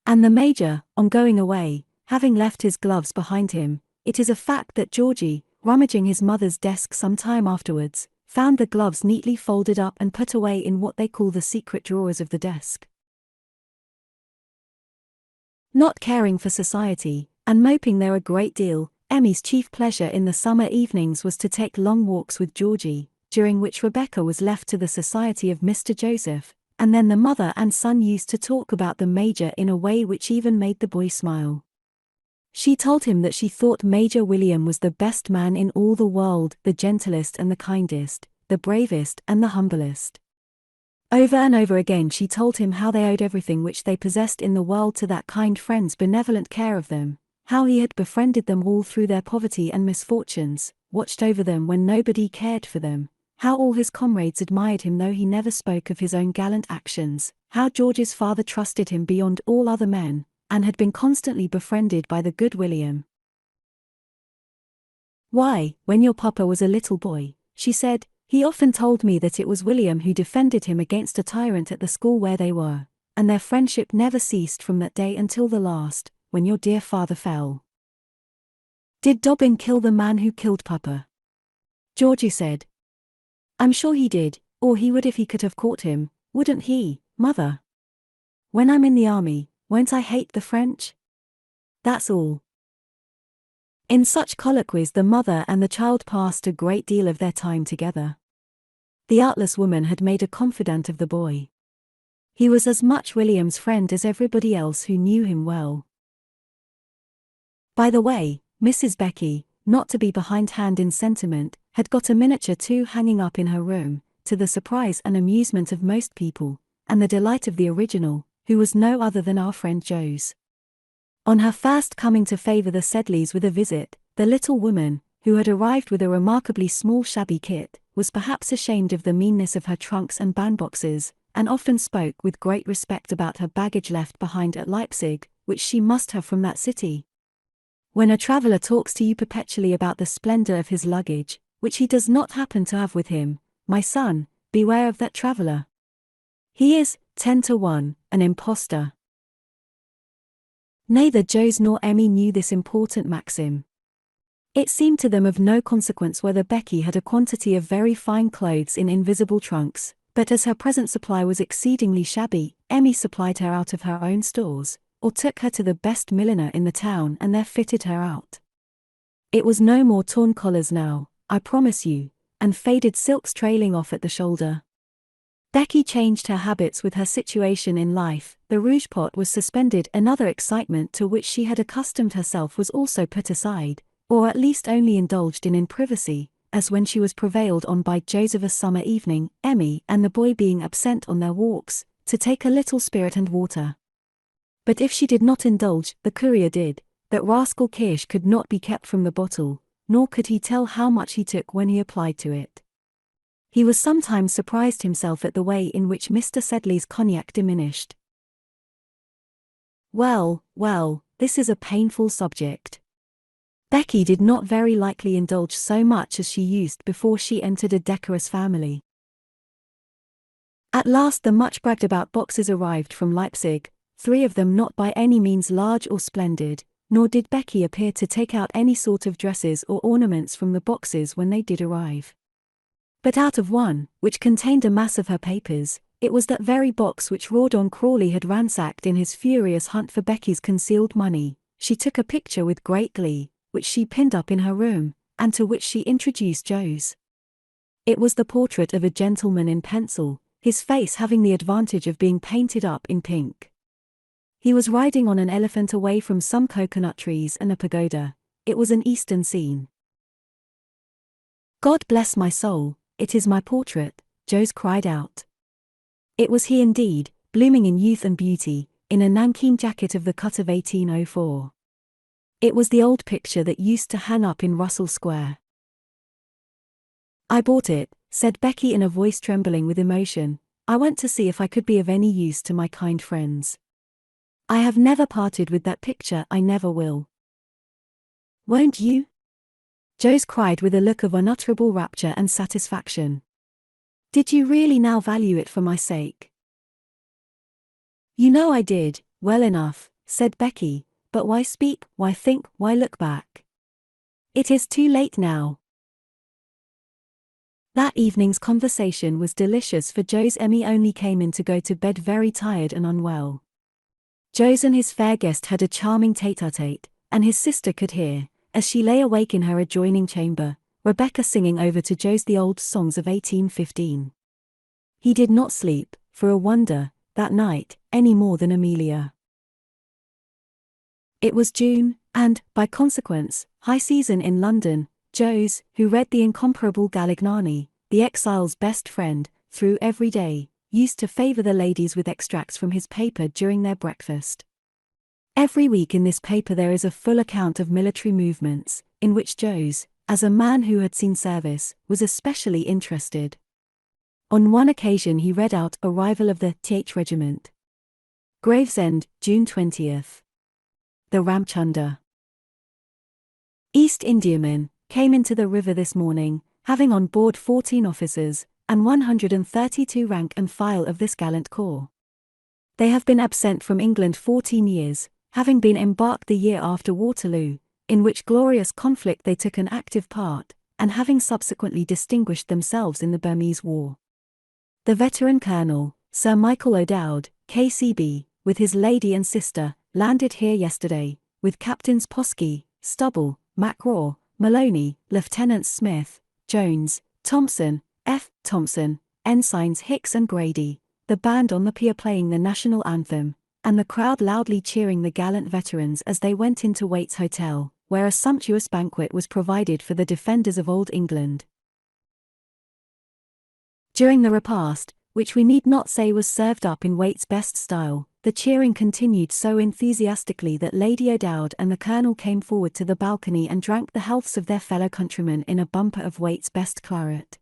Speaker 1: And the Major, on going away, having left his gloves behind him, it is a fact that Georgie, rummaging his mother's desk some time afterwards, found the gloves neatly folded up and put away in what they call the secret drawers of the desk. Not caring for society, and moping there a great deal, Emmy's chief pleasure in the summer evenings was to take long walks with Georgie, during which Rebecca was left to the society of Mr. Joseph, and then the mother and son used to talk about the Major in a way which even made the boy smile. She told him that she thought Major William was the best man in all the world, the gentlest and the kindest, the bravest and the humblest. Over and over again she told him how they owed everything which they possessed in the world to that kind friend's benevolent care of them, how he had befriended them all through their poverty and misfortunes, watched over them when nobody cared for them, how all his comrades admired him though he never spoke of his own gallant actions, how George's father trusted him beyond all other men, and had been constantly befriended by the good William. Why, when your papa was a little boy, she said, he often told me that it was William who defended him against a tyrant at the school where they were, and their friendship never ceased from that day until the last, when your dear father fell. Did Dobbin kill the man who killed papa? Georgie said. I'm sure he did, or he would if he could have caught him, wouldn't he, mother? When I'm in the army, won't I hate the French? That's all. In such colloquies the mother and the child passed a great deal of their time together. The artless woman had made a confidant of the boy. He was as much William's friend as everybody else who knew him well. By the way, Mrs. Becky, not to be behindhand in sentiment, had got a miniature too hanging up in her room, to the surprise and amusement of most people, and the delight of the original, who was no other than our friend Jo's. On her first coming to favour the Sedleys with a visit, the little woman, who had arrived with a remarkably small shabby kit, was perhaps ashamed of the meanness of her trunks and bandboxes, and often spoke with great respect about her baggage left behind at Leipzig, which she must have from that city. When a traveller talks to you perpetually about the splendour of his luggage, which he does not happen to have with him, my son, beware of that traveller. He is, 10 to 1, an impostor. Neither Jo's nor Emmy knew this important maxim. It seemed to them of no consequence whether Becky had a quantity of very fine clothes in invisible trunks, but as her present supply was exceedingly shabby, Emmy supplied her out of her own stores, or took her to the best milliner in the town and there fitted her out. It was no more torn collars now, I promise you, and faded silks trailing off at the shoulder. Becky changed her habits with her situation in life. The rouge pot was suspended. Another excitement to which she had accustomed herself was also put aside, or at least only indulged in privacy, as when she was prevailed on by Joseph a summer evening, Emmy and the boy being absent on their walks, to take a little spirit and water. But if she did not indulge, the courier did. That rascal Kirsch could not be kept from the bottle, nor could he tell how much he took when he applied to it. He was sometimes surprised himself at the way in which Mr. Sedley's cognac diminished. Well, this is a painful subject. Becky did not very likely indulge so much as she used before she entered a decorous family. At last the much bragged about boxes arrived from Leipzig, 3 of them not by any means large or splendid, nor did Becky appear to take out any sort of dresses or ornaments from the boxes when they did arrive. But out of one, which contained a mass of her papers, it was that very box which Rawdon Crawley had ransacked in his furious hunt for Becky's concealed money. She took a picture with great glee, which she pinned up in her room, and to which she introduced Joe's. It was the portrait of a gentleman in pencil, his face having the advantage of being painted up in pink. He was riding on an elephant away from some coconut trees and a pagoda. It was an Eastern scene. "God bless my soul, it is my portrait," Joe's cried out. It was he indeed, blooming in youth and beauty, in a nankeen jacket of the cut of 1804. It was the old picture that used to hang up in Russell Square. "I bought it," said Becky in a voice trembling with emotion. "I went to see if I could be of any use to my kind friends. I have never parted with that picture, I never will." "Won't you?" Joe's cried with a look of unutterable rapture and satisfaction. "Did you really now value it for my sake?" "You know I did, well enough," said Becky, "but why speak, why think, why look back? It is too late now." That evening's conversation was delicious, for Joe's Emmy only came in to go to bed very tired and unwell. Joe's and his fair guest had a charming tete-a-tete, and his sister could hear, as she lay awake in her adjoining chamber, Rebecca singing over to Joe's the old songs of 1815. He did not sleep, for a wonder, that night, any more than Amelia. It was June, and, by consequence, high season in London. Joe's, who read the incomparable Galignani, the exile's best friend, through every day, used to favour the ladies with extracts from his paper during their breakfast. Every week in this paper there is a full account of military movements, in which Joe's, as a man who had seen service, was especially interested. On one occasion he read out "Arrival of the th Regiment. Gravesend, June 20th. The Ramchunder. East Indiamen came into the river this morning, having on board 14 officers, and 132 rank and file of this gallant corps. They have been absent from England 14 years, having been embarked the year after Waterloo, in which glorious conflict they took an active part, and having subsequently distinguished themselves in the Burmese War. The veteran colonel, Sir Michael O'Dowd, K.C.B., with his lady and sister, landed here yesterday, with Captains Poskey, Stubble, MacRaw, Maloney, Lieutenants Smith, Jones, Thompson, F. Thompson, Ensigns Hicks and Grady, the band on the pier playing the national anthem, and the crowd loudly cheering the gallant veterans as they went into Waite's Hotel, where a sumptuous banquet was provided for the defenders of Old England. During the repast, which we need not say was served up in Waite's best style, the cheering continued so enthusiastically that Lady O'Dowd and the Colonel came forward to the balcony and drank the healths of their fellow countrymen in a bumper of Waite's best claret.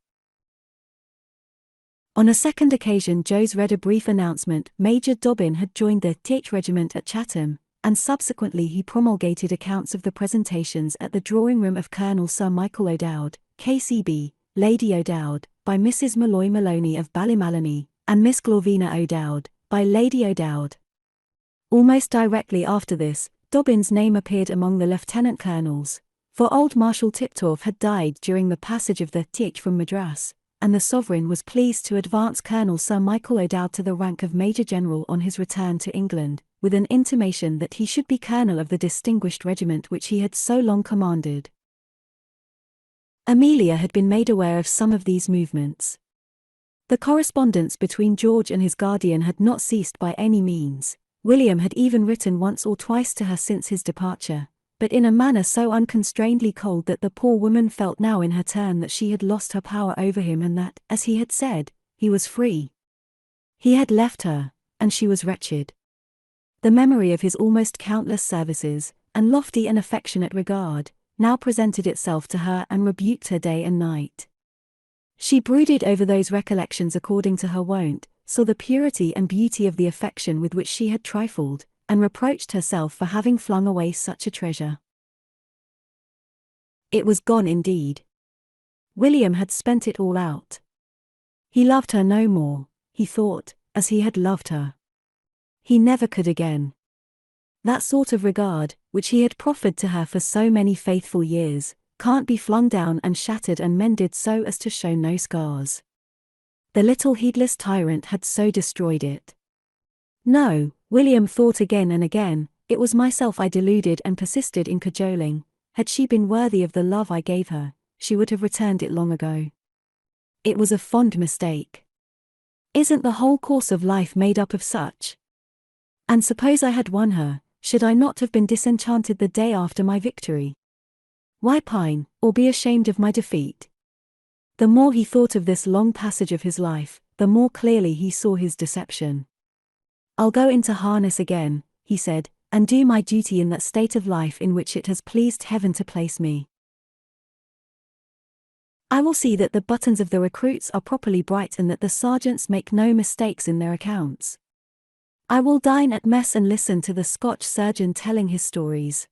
Speaker 1: On a second occasion Joe's read a brief announcement. Major Dobbin had joined the th Regiment at Chatham, and subsequently he promulgated accounts of the presentations at the drawing-room of Colonel Sir Michael O'Dowd, K.C.B., Lady O'Dowd, by Mrs. Malloy Maloney of Ballymaloney, and Miss Glorvina O'Dowd, by Lady O'Dowd. Almost directly after this, Dobbin's name appeared among the lieutenant colonels, for old Marshal Tiptorf had died during the passage of the th from Madras, and the sovereign was pleased to advance Colonel Sir Michael O'Dowd to the rank of Major General on his return to England, with an intimation that he should be colonel of the distinguished regiment which he had so long commanded. Amelia had been made aware of some of these movements. The correspondence between George and his guardian had not ceased by any means. William had even written once or twice to her since his departure, but in a manner so unconstrainedly cold that the poor woman felt now in her turn that she had lost her power over him and that, as he had said, he was free. He had left her, and she was wretched. The memory of his almost countless services, and lofty and affectionate regard, now presented itself to her and rebuked her day and night. She brooded over those recollections according to her wont, saw the purity and beauty of the affection with which she had trifled, and reproached herself for having flung away such a treasure. It was gone indeed. William had spent it all out. He loved her no more, he thought, as he had loved her. He never could again. That sort of regard, which he had proffered to her for so many faithful years, can't be flung down and shattered and mended so as to show no scars. The little heedless tyrant had so destroyed it. No, William thought again and again, it was myself I deluded and persisted in cajoling. Had she been worthy of the love I gave her, she would have returned it long ago. It was a fond mistake. Isn't the whole course of life made up of such? And suppose I had won her, should I not have been disenchanted the day after my victory? Why pine, or be ashamed of my defeat? The more he thought of this long passage of his life, the more clearly he saw his deception. I'll go into harness again, he said, and do my duty in that state of life in which it has pleased heaven to place me. I will see that the buttons of the recruits are properly bright and that the sergeants make no mistakes in their accounts. I will dine at mess and listen to the Scotch surgeon telling his stories.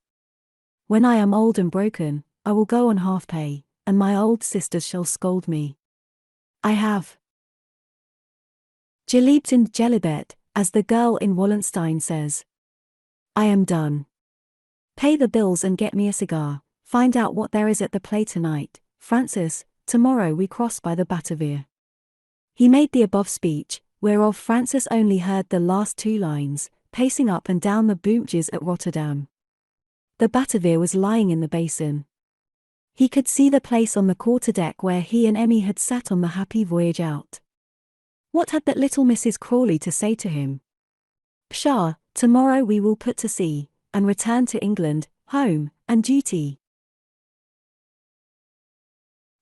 Speaker 1: When I am old and broken, I will go on half pay, and my old sisters shall scold me. I have gelebt in gelibet, as the girl in Wallenstein says. I am done. Pay the bills and get me a cigar, find out what there is at the play tonight, Francis, tomorrow we cross by the Batavia. He made the above speech, whereof Francis only heard the last two lines, pacing up and down the boomjes at Rotterdam. The Batavia was lying in the basin. He could see the place on the quarter-deck where he and Emmy had sat on the happy voyage out. What had that little Mrs. Crawley to say to him? Pshaw, tomorrow we will put to sea, and return to England, home, and duty.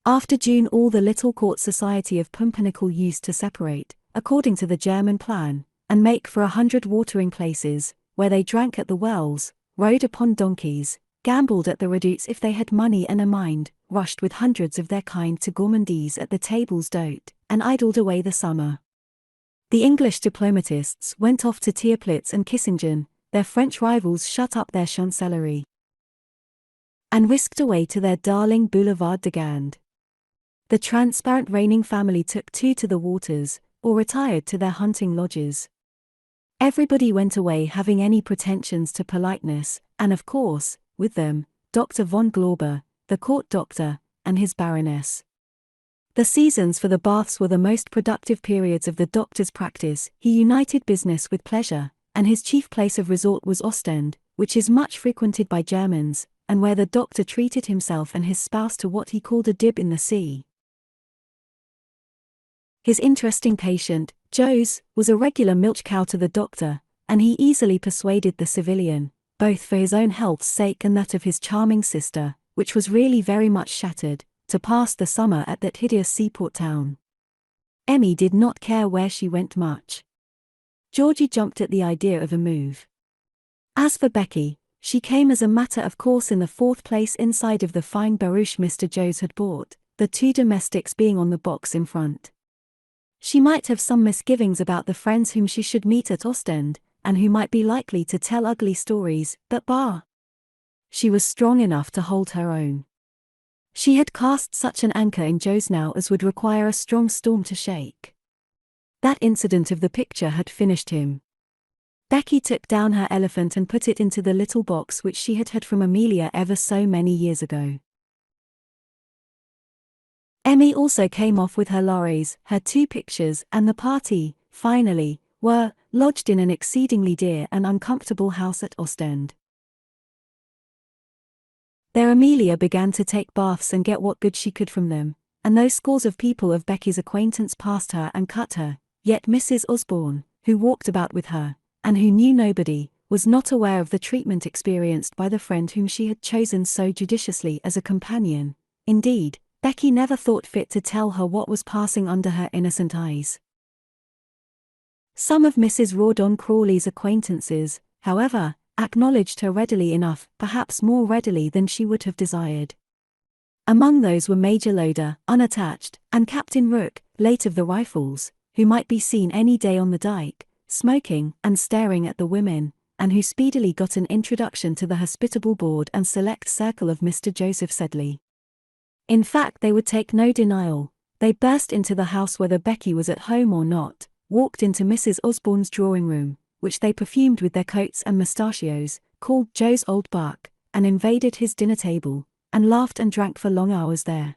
Speaker 1: After June all the little court society of Pumpernickel used to separate, according to the German plan, and make for 100 watering places, where they drank at the wells, rode upon donkeys, gambled at the redoutes if they had money and a mind, rushed with hundreds of their kind to gourmandise at the tables d'hôte, and idled away the summer. The English diplomatists went off to Tierplitz and Kissingen, their French rivals shut up their chancellerie, and whisked away to their darling Boulevard de Gand. The transparent reigning family took to the waters, or retired to their hunting lodges. Everybody went away having any pretensions to politeness, and of course, with them, Dr. von Glauber, the court doctor, and his baroness. The seasons for the baths were the most productive periods of the doctor's practice. He united business with pleasure, and his chief place of resort was Ostend, which is much frequented by Germans, and where the doctor treated himself and his spouse to what he called a dip in the sea. His interesting patient, Jose, was a regular milch cow to the doctor, and he easily persuaded the civilian, both for his own health's sake and that of his charming sister, which was really very much shattered, to pass the summer at that hideous seaport town. Emmy did not care where she went much. Georgie jumped at the idea of a move. As for Becky, she came as a matter of course in the fourth place inside of the fine barouche Mr. Jose had bought, the two domestics being on the box in front. She might have some misgivings about the friends whom she should meet at Ostend, and who might be likely to tell ugly stories, but bah! She was strong enough to hold her own. She had cast such an anchor in Jose now as would require a strong storm to shake. That incident of the picture had finished him. Becky took down her elephant and put it into the little box which she had had from Amelia ever so many years ago. Emmy also came off with her lorries, her two pictures, and the party, finally, were lodged in an exceedingly dear and uncomfortable house at Ostend. There Amelia began to take baths and get what good she could from them, and those scores of people of Becky's acquaintance passed her and cut her, yet Mrs. Osborne, who walked about with her, and who knew nobody, was not aware of the treatment experienced by the friend whom she had chosen so judiciously as a companion. Indeed, Becky never thought fit to tell her what was passing under her innocent eyes. Some of Mrs. Rawdon Crawley's acquaintances, however, acknowledged her readily enough, perhaps more readily than she would have desired. Among those were Major Loder, unattached, and Captain Rook, late of the Rifles, who might be seen any day on the dyke, smoking and staring at the women, and who speedily got an introduction to the hospitable board and select circle of Mr. Joseph Sedley. In fact, they would take no denial. They burst into the house whether Becky was at home or not, walked into Mrs. Osborne's drawing room, which they perfumed with their coats and mustachios, called Joe's old buck, and invaded his dinner table, and laughed and drank for long hours there.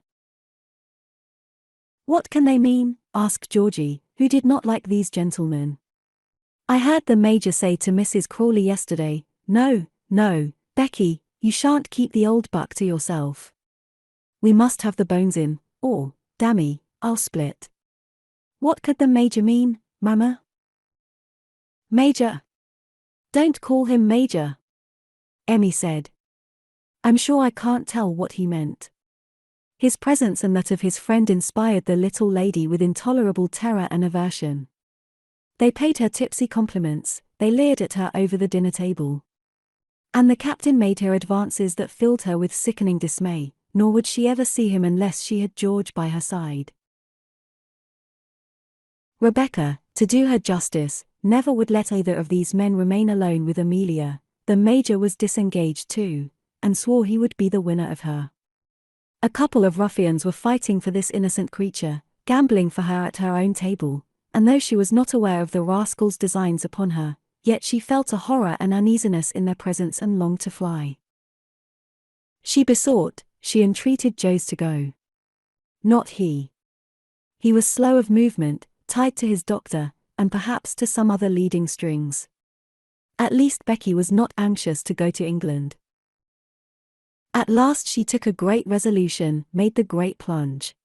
Speaker 1: "What can they mean?" asked Georgie, who did not like these gentlemen. "I heard the Major say to Mrs. Crawley yesterday, 'No, no, Becky, you shan't keep the old buck to yourself. We must have the bones in, or, damme, I'll split.'" "What could the Major mean, Mamma?" "Major? Don't call him Major," Emmy said. "I'm sure I can't tell what he meant." His presence and that of his friend inspired the little lady with intolerable terror and aversion. They paid her tipsy compliments, they leered at her over the dinner table. And the captain made her advances that filled her with sickening dismay, nor would she ever see him unless she had George by her side. Rebecca, to do her justice, never would let either of these men remain alone with Amelia. The Major was disengaged too, and swore he would be the winner of her. A couple of ruffians were fighting for this innocent creature, gambling for her at her own table, and though she was not aware of the rascals' designs upon her, yet she felt a horror and uneasiness in their presence and longed to fly. She besought, she entreated Joes to go. Not he. He was slow of movement, tied to his doctor, and perhaps to some other leading strings. At least Becky was not anxious to go to England. At last she took a great resolution, made the great plunge.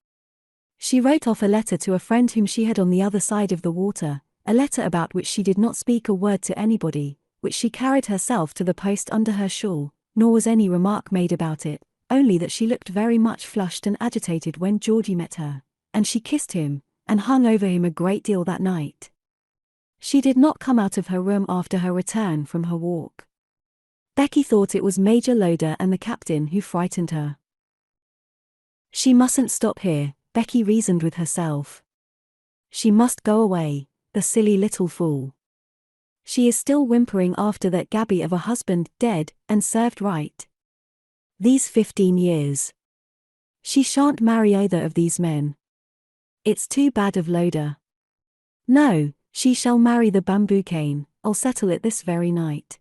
Speaker 1: She wrote off a letter to a friend whom she had on the other side of the water, a letter about which she did not speak a word to anybody, which she carried herself to the post under her shawl, nor was any remark made about it, only that she looked very much flushed and agitated when Georgie met her, and she kissed him, and hung over him a great deal that night. She did not come out of her room after her return from her walk. Becky thought it was Major Loder and the captain who frightened her. She mustn't stop here, Becky reasoned with herself. She must go away, the silly little fool. She is still whimpering after that gaby of a husband, dead, and served right. These 15 years. She shan't marry either of these men. It's too bad of Loder. No, she shall marry the bamboo cane, I'll settle it this very night.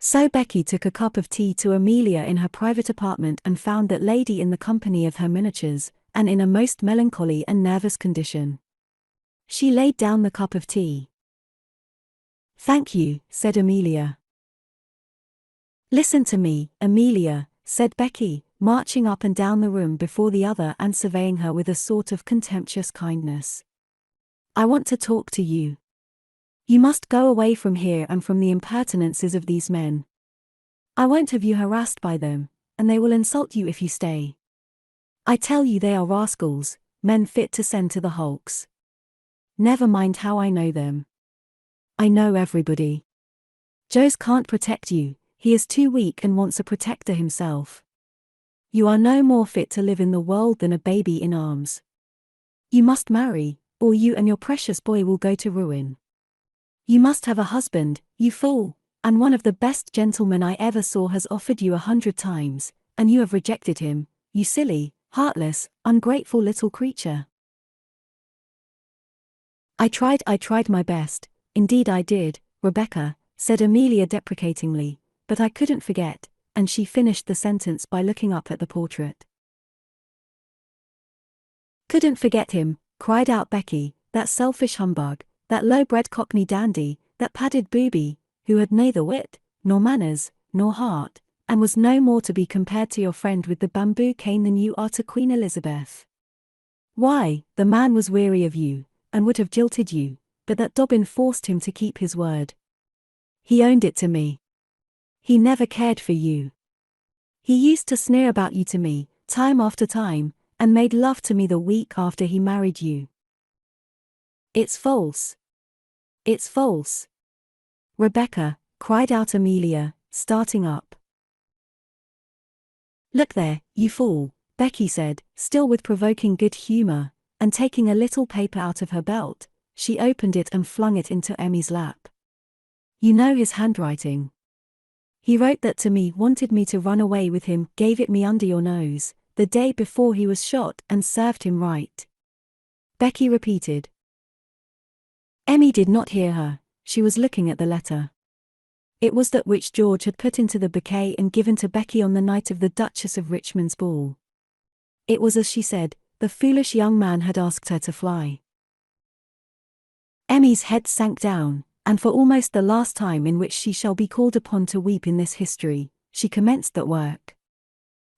Speaker 1: So Becky took a cup of tea to Amelia in her private apartment and found that lady in the company of her miniatures, and in a most melancholy and nervous condition. She laid down the cup of tea. "Thank you," said Amelia. "Listen to me, Amelia," said Becky, marching up and down the room before the other and surveying her with a sort of contemptuous kindness. "I want to talk to you. You must go away from here and from the impertinences of these men. I won't have you harassed by them, and they will insult you if you stay. I tell you they are rascals, men fit to send to the hulks. Never mind how I know them. I know everybody. Joes can't protect you, he is too weak and wants a protector himself. You are no more fit to live in the world than a baby in arms. You must marry, or you and your precious boy will go to ruin. You must have a husband, you fool, and one of the best gentlemen I ever saw has offered you 100 times, and you have rejected him, you silly, heartless, ungrateful little creature." I tried my best, indeed I did, Rebecca," said Amelia deprecatingly, "but I couldn't forget," and she finished the sentence by looking up at the portrait. "Couldn't forget him," cried out Becky, "that selfish humbug, that low-bred cockney dandy, that padded booby, who had neither wit, nor manners, nor heart, and was no more to be compared to your friend with the bamboo cane than you are to Queen Elizabeth. Why, the man was weary of you, and would have jilted you, but that Dobbin forced him to keep his word. He owned it to me. He never cared for you. He used to sneer about you to me, time after time, and made love to me the week after he married you. It's false. It's false." "Rebecca," cried out Amelia, starting up. "Look there, you fool," Becky said, still with provoking good humor, and taking a little paper out of her belt, she opened it and flung it into Emmy's lap. "You know his handwriting. He wrote that to me, wanted me to run away with him, gave it me under your nose, the day before he was shot, and served him right," Becky repeated. Emmy did not hear her. She was looking at the letter. It was that which George had put into the bouquet and given to Becky on the night of the Duchess of Richmond's ball. It was as she said, the foolish young man had asked her to fly. Emmy's head sank down, and for almost the last time in which she shall be called upon to weep in this history, she commenced that work.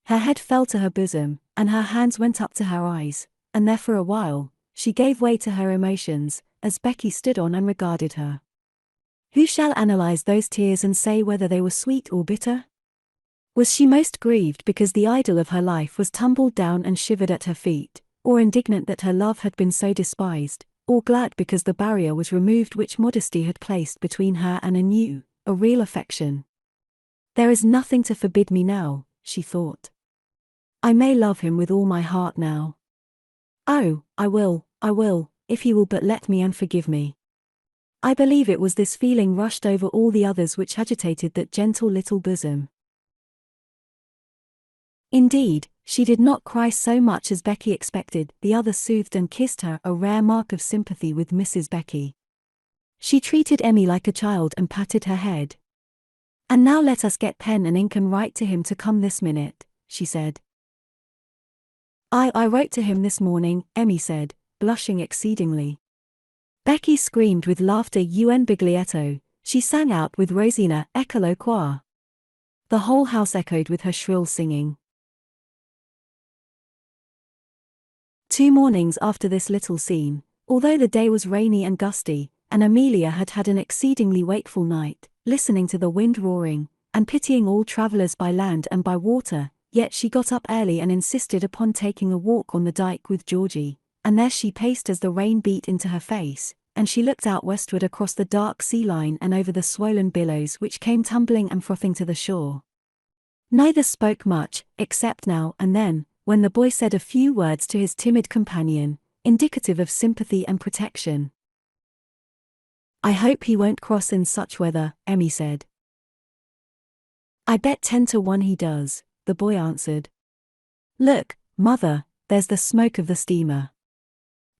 Speaker 1: Her head fell to her bosom, and her hands went up to her eyes, and there for a while, she gave way to her emotions, as Becky stood on and regarded her. Who shall analyze those tears and say whether they were sweet or bitter? Was she most grieved because the idol of her life was tumbled down and shivered at her feet, or indignant that her love had been so despised, or glad because the barrier was removed which modesty had placed between her and a new, a real affection? There is nothing to forbid me now, she thought. I may love him with all my heart now. Oh, I will, if he will but let me and forgive me. I believe it was this feeling rushed over all the others which agitated that gentle little bosom. Indeed, she did not cry so much as Becky expected. The other soothed and kissed her, a rare mark of sympathy with Mrs. Becky. She treated Emmy like a child and patted her head. And now let us get pen and ink and write to him to come this minute, she said. I wrote to him this morning, Emmy said, blushing exceedingly. Becky screamed with laughter. Un biglietto, she sang out with Rosina, eccolo qua. The whole house echoed with her shrill singing. 2 mornings after this little scene, although the day was rainy and gusty, and Amelia had had an exceedingly wakeful night, listening to the wind roaring, and pitying all travellers by land and by water, yet she got up early and insisted upon taking a walk on the dyke with Georgie, and there she paced as the rain beat into her face, and she looked out westward across the dark sea line and over the swollen billows which came tumbling and frothing to the shore. Neither spoke much, except now and then, when the boy said a few words to his timid companion, indicative of sympathy and protection. I hope he won't cross in such weather, Emmy said. I bet 10 to 1 he does, the boy answered. Look, mother, there's the smoke of the steamer.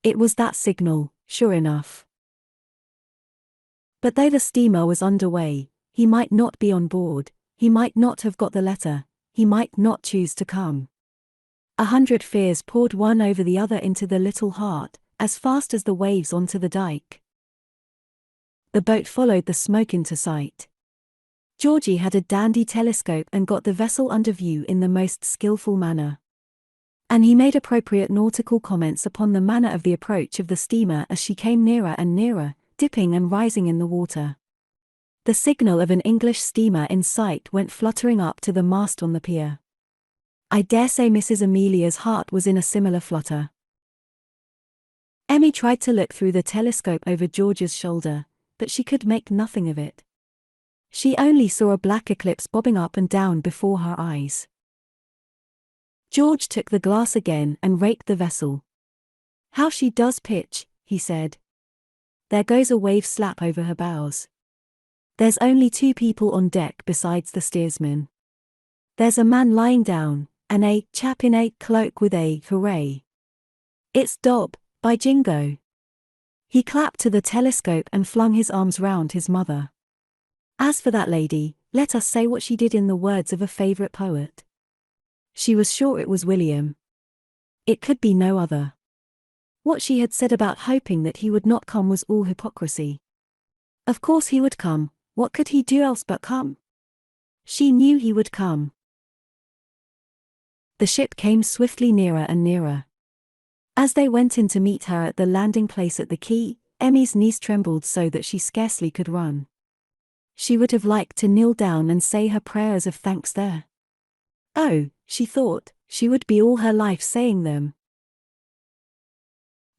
Speaker 1: It was that signal, sure enough. But though the steamer was underway, he might not be on board, he might not have got the letter, he might not choose to come. 100 fears poured one over the other into the little heart, as fast as the waves onto the dike. The boat followed the smoke into sight. Georgie had a dandy telescope and got the vessel under view in the most skillful manner. And he made appropriate nautical comments upon the manner of the approach of the steamer as she came nearer and nearer, dipping and rising in the water. The signal of an English steamer in sight went fluttering up to the mast on the pier. I dare say Mrs. Amelia's heart was in a similar flutter. Emmy tried to look through the telescope over George's shoulder, but she could make nothing of it. She only saw a black eclipse bobbing up and down before her eyes. George took the glass again and raked the vessel. How she does pitch, he said. There goes a wave slap over her bows. There's only 2 people on deck besides the steersman. There's a man lying down, and a chap in a cloak with a hooray. It's Dob, by Jingo. He clapped to the telescope and flung his arms round his mother. As for that lady, let us say what she did in the words of a favourite poet. She was sure it was William. It could be no other. What she had said about hoping that he would not come was all hypocrisy. Of course he would come, what could he do else but come? She knew he would come. The ship came swiftly nearer and nearer. As they went in to meet her at the landing place at the quay, Emmy's knees trembled so that she scarcely could run. She would have liked to kneel down and say her prayers of thanks there. Oh, she thought, she would be all her life saying them.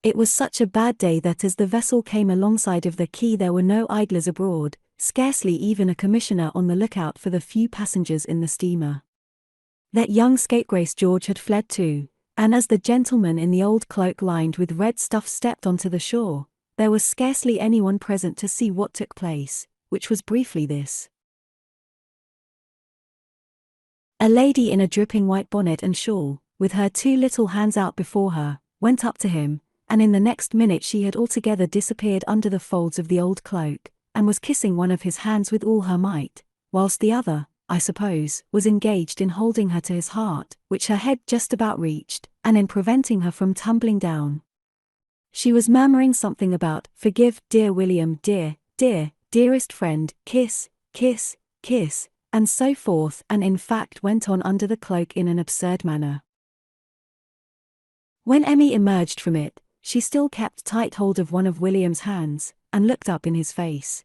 Speaker 1: It was such a bad day that as the vessel came alongside of the quay there were no idlers abroad, scarcely even a commissioner on the lookout for the few passengers in the steamer. That young scapegrace George had fled too, and as the gentleman in the old cloak lined with red stuff stepped onto the shore, there was scarcely anyone present to see what took place, which was briefly this. A lady in a dripping white bonnet and shawl, with her two little hands out before her, went up to him, and in the next minute she had altogether disappeared under the folds of the old cloak, and was kissing one of his hands with all her might, whilst the other, I suppose, was engaged in holding her to his heart, which her head just about reached, and in preventing her from tumbling down. She was murmuring something about, "Forgive, dear William, dear, dear, dearest friend, kiss, kiss, kiss," and so forth, and in fact went on under the cloak in an absurd manner. When Emmy emerged from it, she still kept tight hold of one of William's hands, and looked up in his face.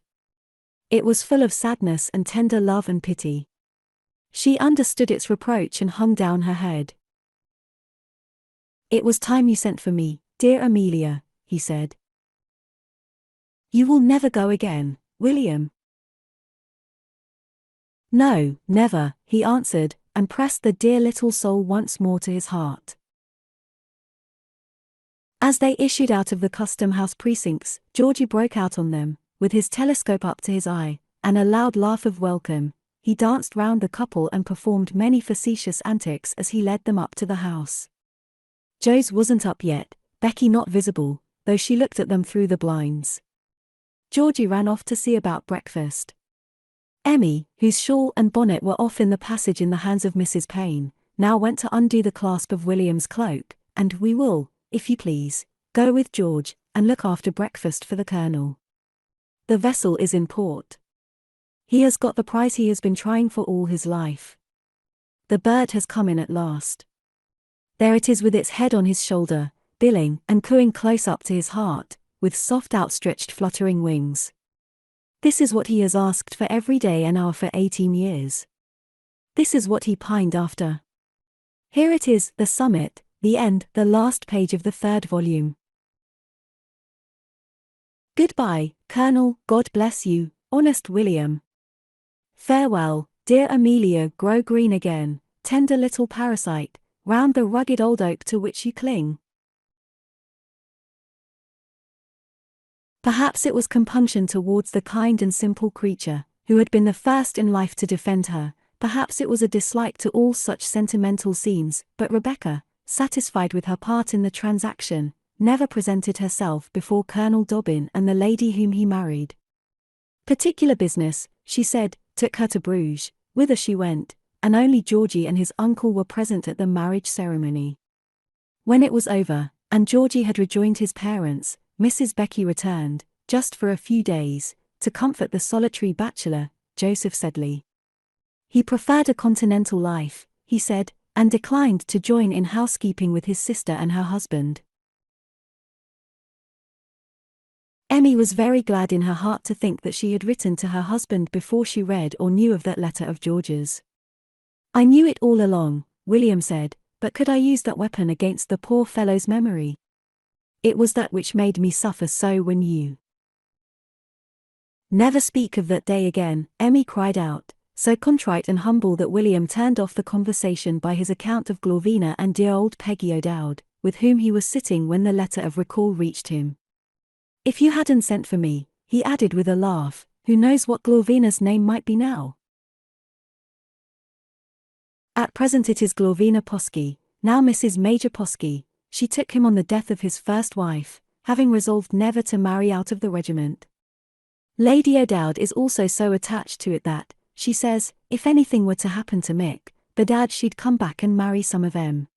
Speaker 1: It was full of sadness and tender love and pity. She understood its reproach and hung down her head. "It was time you sent for me, dear Amelia," he said. "You will never go again, William?" "No, never," he answered, and pressed the dear little soul once more to his heart. As they issued out of the Custom House precincts, Georgie broke out on them, with his telescope up to his eye, and a loud laugh of welcome. He danced round the couple and performed many facetious antics as he led them up to the house. Joe's wasn't up yet, Becky not visible, though she looked at them through the blinds. Georgie ran off to see about breakfast. Emmy, whose shawl and bonnet were off in the passage in the hands of Mrs. Payne, now went to undo the clasp of William's cloak, and "We will, if you please, go with George, and look after breakfast for the Colonel. The vessel is in port. He has got the prize he has been trying for all his life. The bird has come in at last. There it is with its head on his shoulder, billing and cooing close up to his heart, with soft outstretched fluttering wings. This is what he has asked for every day and hour for 18 years. This is what he pined after. Here it is, the summit, the end, the last page of the 3rd volume. Goodbye, Colonel, God bless you, honest William. Farewell, dear Amelia, grow green again, tender little parasite, round the rugged old oak to which you cling. Perhaps it was compunction towards the kind and simple creature, who had been the first in life to defend her, perhaps it was a dislike to all such sentimental scenes, but Rebecca, satisfied with her part in the transaction, never presented herself before Colonel Dobbin and the lady whom he married. Particular business, she said, took her to Bruges, whither she went, and only Georgie and his uncle were present at the marriage ceremony. When it was over, and Georgie had rejoined his parents, Mrs. Becky returned, just for a few days, to comfort the solitary bachelor, Joseph Sedley. He preferred a continental life, he said, and declined to join in housekeeping with his sister and her husband. Emmy was very glad in her heart to think that she had written to her husband before she read or knew of that letter of George's. "I knew it all along," William said, "but could I use that weapon against the poor fellow's memory? It was that which made me suffer so when you—" "Never speak of that day again," Emmy cried out, so contrite and humble that William turned off the conversation by his account of Glorvina and dear old Peggy O'Dowd, with whom he was sitting when the letter of recall reached him. "If you hadn't sent for me," he added with a laugh, "who knows what Glorvina's name might be now? At present it is Glorvina Posky, now Mrs. Major Posky. She took him on the death of his first wife, having resolved never to marry out of the regiment. Lady O'Dowd is also so attached to it that, she says, if anything were to happen to Mick, bedad she'd come back and marry some of 'em.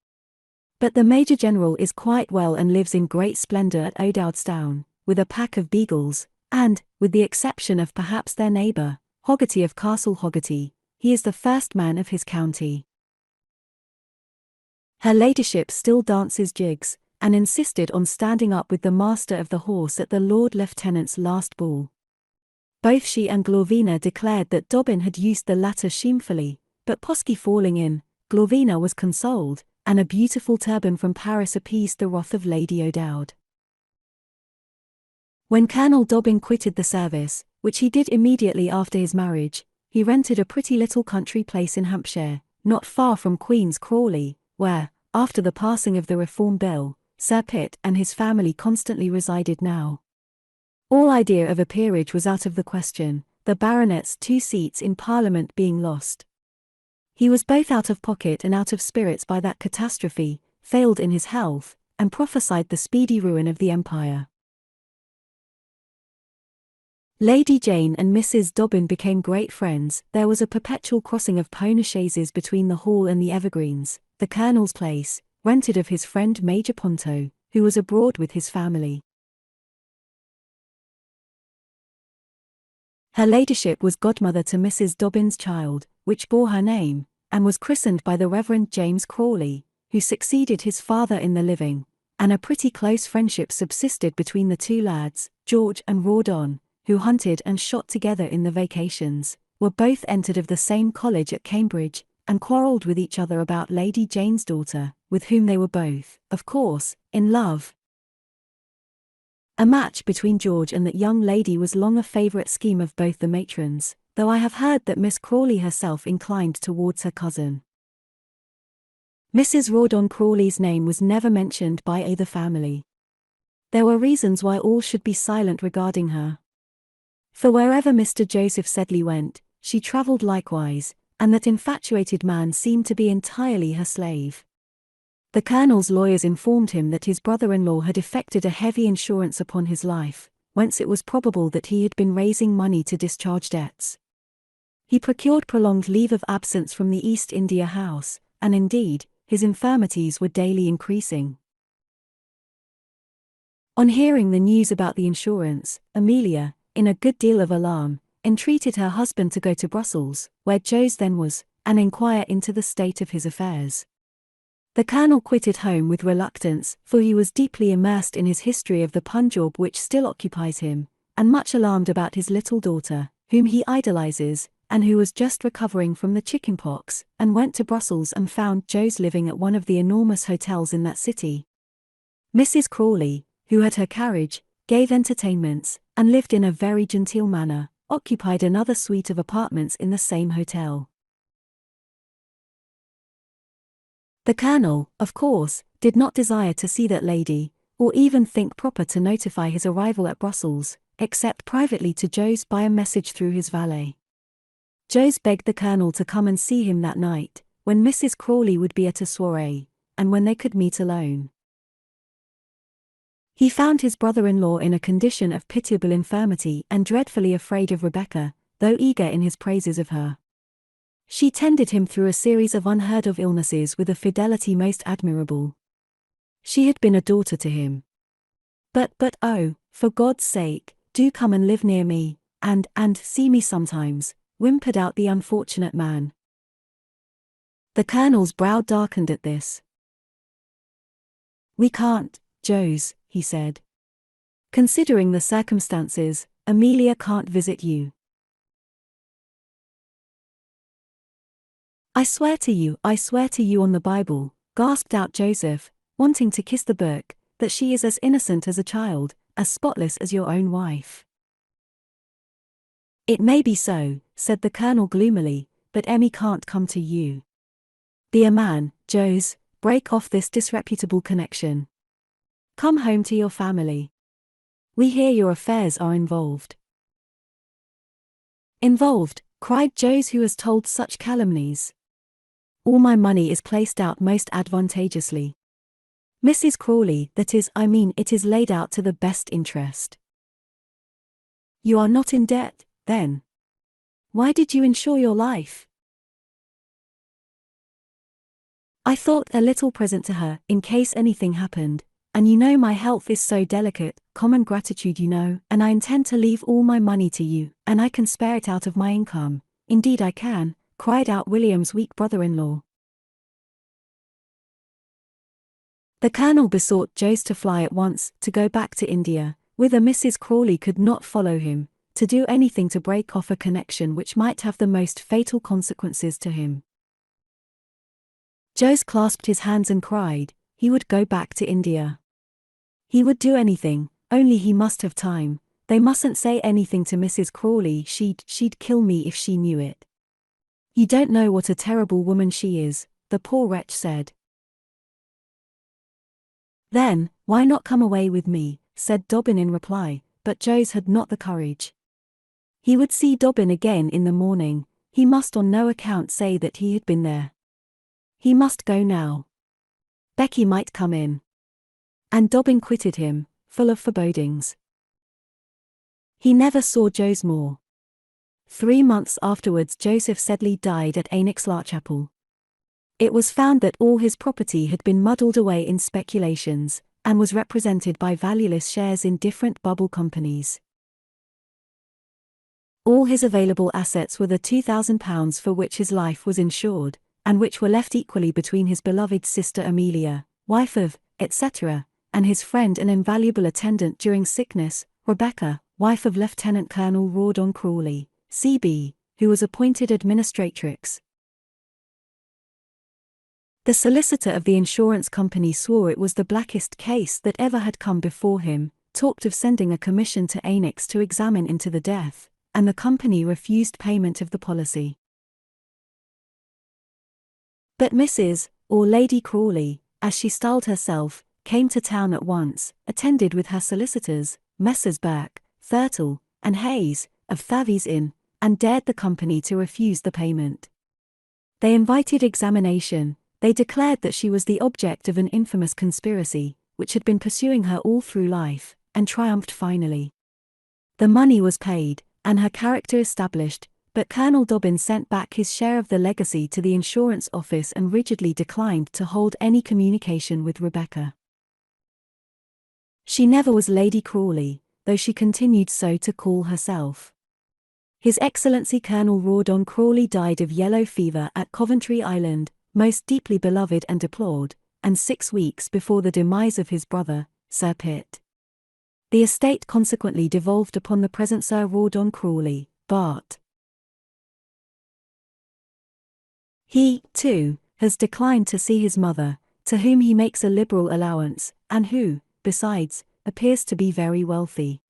Speaker 1: But the Major General is quite well and lives in great splendour at O'Dowdstown, with a pack of beagles, and, with the exception of perhaps their neighbour, Hoggarty of Castle Hoggarty, he is the first man of his county. Her ladyship still dances jigs, and insisted on standing up with the master of the horse at the Lord Lieutenant's last ball. Both she and Glorvina declared that Dobbin had used the latter shamefully, but Posky falling in, Glorvina was consoled, and a beautiful turban from Paris appeased the wrath of Lady O'Dowd. When Colonel Dobbin quitted the service, which he did immediately after his marriage, he rented a pretty little country place in Hampshire, not far from Queen's Crawley, where, after the passing of the Reform Bill, Sir Pitt and his family constantly resided now. All idea of a peerage was out of the question, the baronet's 2 seats in Parliament being lost. He was both out of pocket and out of spirits by that catastrophe, failed in his health, and prophesied the speedy ruin of the empire. Lady Jane and Mrs. Dobbin became great friends. There was a perpetual crossing of pony-chaises between the Hall and the Evergreens, the Colonel's place, rented of his friend Major Ponto, who was abroad with his family. Her ladyship was godmother to Mrs. Dobbin's child, which bore her name, and was christened by the Reverend James Crawley, who succeeded his father in the living, and a pretty close friendship subsisted between the two lads, George and Rawdon, who hunted and shot together in the vacations, were both entered of the same college at Cambridge, and quarrelled with each other about Lady Jane's daughter, with whom they were both, of course, in love. A match between George and that young lady was long a favourite scheme of both the matrons, though I have heard that Miss Crawley herself inclined towards her cousin. Mrs. Rawdon Crawley's name was never mentioned by either family. There were reasons why all should be silent regarding her. For wherever Mr. Joseph Sedley went, she travelled likewise, and that infatuated man seemed to be entirely her slave. The Colonel's lawyers informed him that his brother-in-law had effected a heavy insurance upon his life, whence it was probable that he had been raising money to discharge debts. He procured prolonged leave of absence from the East India House, and indeed, his infirmities were daily increasing. On hearing the news about the insurance, Amelia, in a good deal of alarm, entreated her husband to go to Brussels, where Jos then was, and inquire into the state of his affairs. The Colonel quitted home with reluctance, for he was deeply immersed in his history of the Punjab which still occupies him, and much alarmed about his little daughter, whom he idolizes, and who was just recovering from the chickenpox, and went to Brussels and found Jos living at one of the enormous hotels in that city. Mrs. Crawley, who had her carriage, gave entertainments, and lived in a very genteel manner, occupied another suite of apartments in the same hotel. The Colonel, of course, did not desire to see that lady, or even think proper to notify his arrival at Brussels, except privately to Jos by a message through his valet. Jos begged the Colonel to come and see him that night, when Mrs. Crawley would be at a soirée, and when they could meet alone. He found his brother-in-law in a condition of pitiable infirmity and dreadfully afraid of Rebecca, though eager in his praises of her. She tended him through a series of unheard-of illnesses with a fidelity most admirable. She had been a daughter to him. But oh, for God's sake, do come and live near me, and see me sometimes," whimpered out the unfortunate man. The Colonel's brow darkened at this. "We can't, Jos," he said. "Considering the circumstances, Amelia can't visit you." I swear to you on the Bible," gasped out Joseph, wanting to kiss the book, "that she is as innocent as a child, as spotless as your own wife." "It may be so," said the Colonel gloomily, "but Emmy can't come to you. Be a man, Jos, break off this disreputable connection. Come home to your family. We hear your affairs are involved." "Involved," cried Jos, who has told such calumnies. "All my money is placed out most advantageously. Mrs. Crawley, it is laid out to the best interest." "You are not in debt, then? Why did you insure your life?" "I thought a little present to her, in case anything happened, and you know my health is so delicate, common gratitude you know, and I intend to leave all my money to you, and I can spare it out of my income, indeed I can," cried out William's weak brother-in-law. The Colonel besought Jos to fly at once, to go back to India, whither Mrs. Crawley could not follow him, to do anything to break off a connection which might have the most fatal consequences to him. Jos clasped his hands and cried, he would go back to India. He would do anything, only he must have time. They mustn't say anything to Mrs. Crawley, she'd kill me if she knew it. "You don't know what a terrible woman she is," the poor wretch said. "Then, why not come away with me?" said Dobbin in reply, but Jos had not the courage. He would see Dobbin again in the morning, He must on no account say that he had been there. He must go now. Becky might come in. And Dobbin quitted him, full of forebodings. He never saw Joes more. 3 months afterwards Joseph Sedley died at Ainix-Larchapel. It was found that all his property had been muddled away in speculations, and was represented by valueless shares in different bubble companies. All his available assets were the £2,000 for which his life was insured, and which were left equally between his beloved sister Amelia, wife of, etc., and his friend and invaluable attendant during sickness, Rebecca, wife of Lieutenant Colonel Rawdon Crawley, C.B., who was appointed administratrix. The solicitor of the insurance company swore it was the blackest case that ever had come before him, talked of sending a commission to Ainix to examine into the death, and the company refused payment of the policy. But Mrs., or Lady Crawley, as she styled herself, came to town at once, attended with her solicitors, Messrs. Burke, Thurtle, and Hayes, of Thavies Inn, and dared the company to refuse the payment. They invited examination. They declared that she was the object of an infamous conspiracy, which had been pursuing her all through life, and triumphed finally. The money was paid, and her character established, but Colonel Dobbin sent back his share of the legacy to the insurance office and rigidly declined to hold any communication with Rebecca. She never was Lady Crawley, though she continued so to call herself. His Excellency Colonel Rawdon Crawley died of yellow fever at Coventry Island, most deeply beloved and deplored, and 6 weeks before the demise of his brother, Sir Pitt. The estate consequently devolved upon the present Sir Rawdon Crawley, Bart. He, too, has declined to see his mother, to whom he makes a liberal allowance, and who, besides, appears to be very wealthy.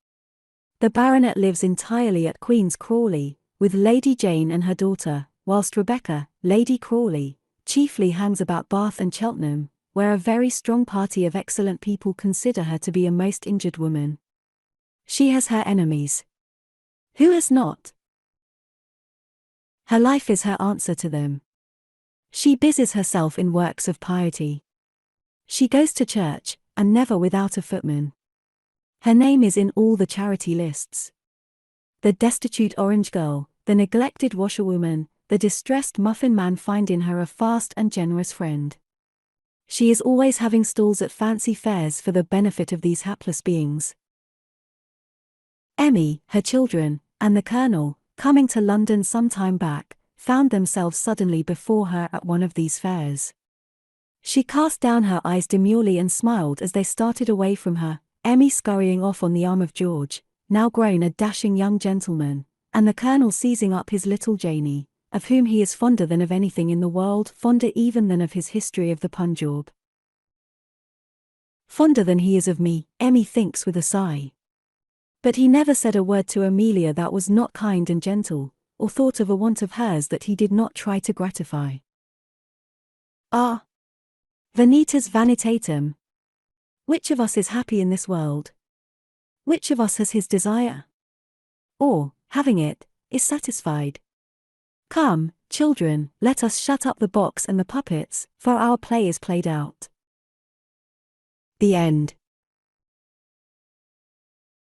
Speaker 1: The baronet lives entirely at Queen's Crawley, with Lady Jane and her daughter, whilst Rebecca, Lady Crawley, chiefly hangs about Bath and Cheltenham, where a very strong party of excellent people consider her to be a most injured woman. She has her enemies. Who has not? Her life is her answer to them. She busies herself in works of piety. She goes to church, and never without a footman. Her name is in all the charity lists. The destitute orange girl, the neglected washerwoman, the distressed muffin man find in her a fast and generous friend. She is always having stalls at fancy fairs for the benefit of these hapless beings. Emmy, her children, and the Colonel, coming to London some time back, found themselves suddenly before her at one of these fairs. She cast down her eyes demurely and smiled as they started away from her, Emmy scurrying off on the arm of George, now grown a dashing young gentleman, and the Colonel seizing up his little Janie, of whom he is fonder than of anything in the world, fonder even than of his history of the Punjab. Fonder than he is of me, Emmy thinks with a sigh. But he never said a word to Amelia that was not kind and gentle, or thought of a want of hers that he did not try to gratify. Ah! Vanitas vanitatum. Which of us is happy in this world? Which of us has his desire? Or, having it, is satisfied? Come, children, let us shut up the box and the puppets, for our play is played out. The end.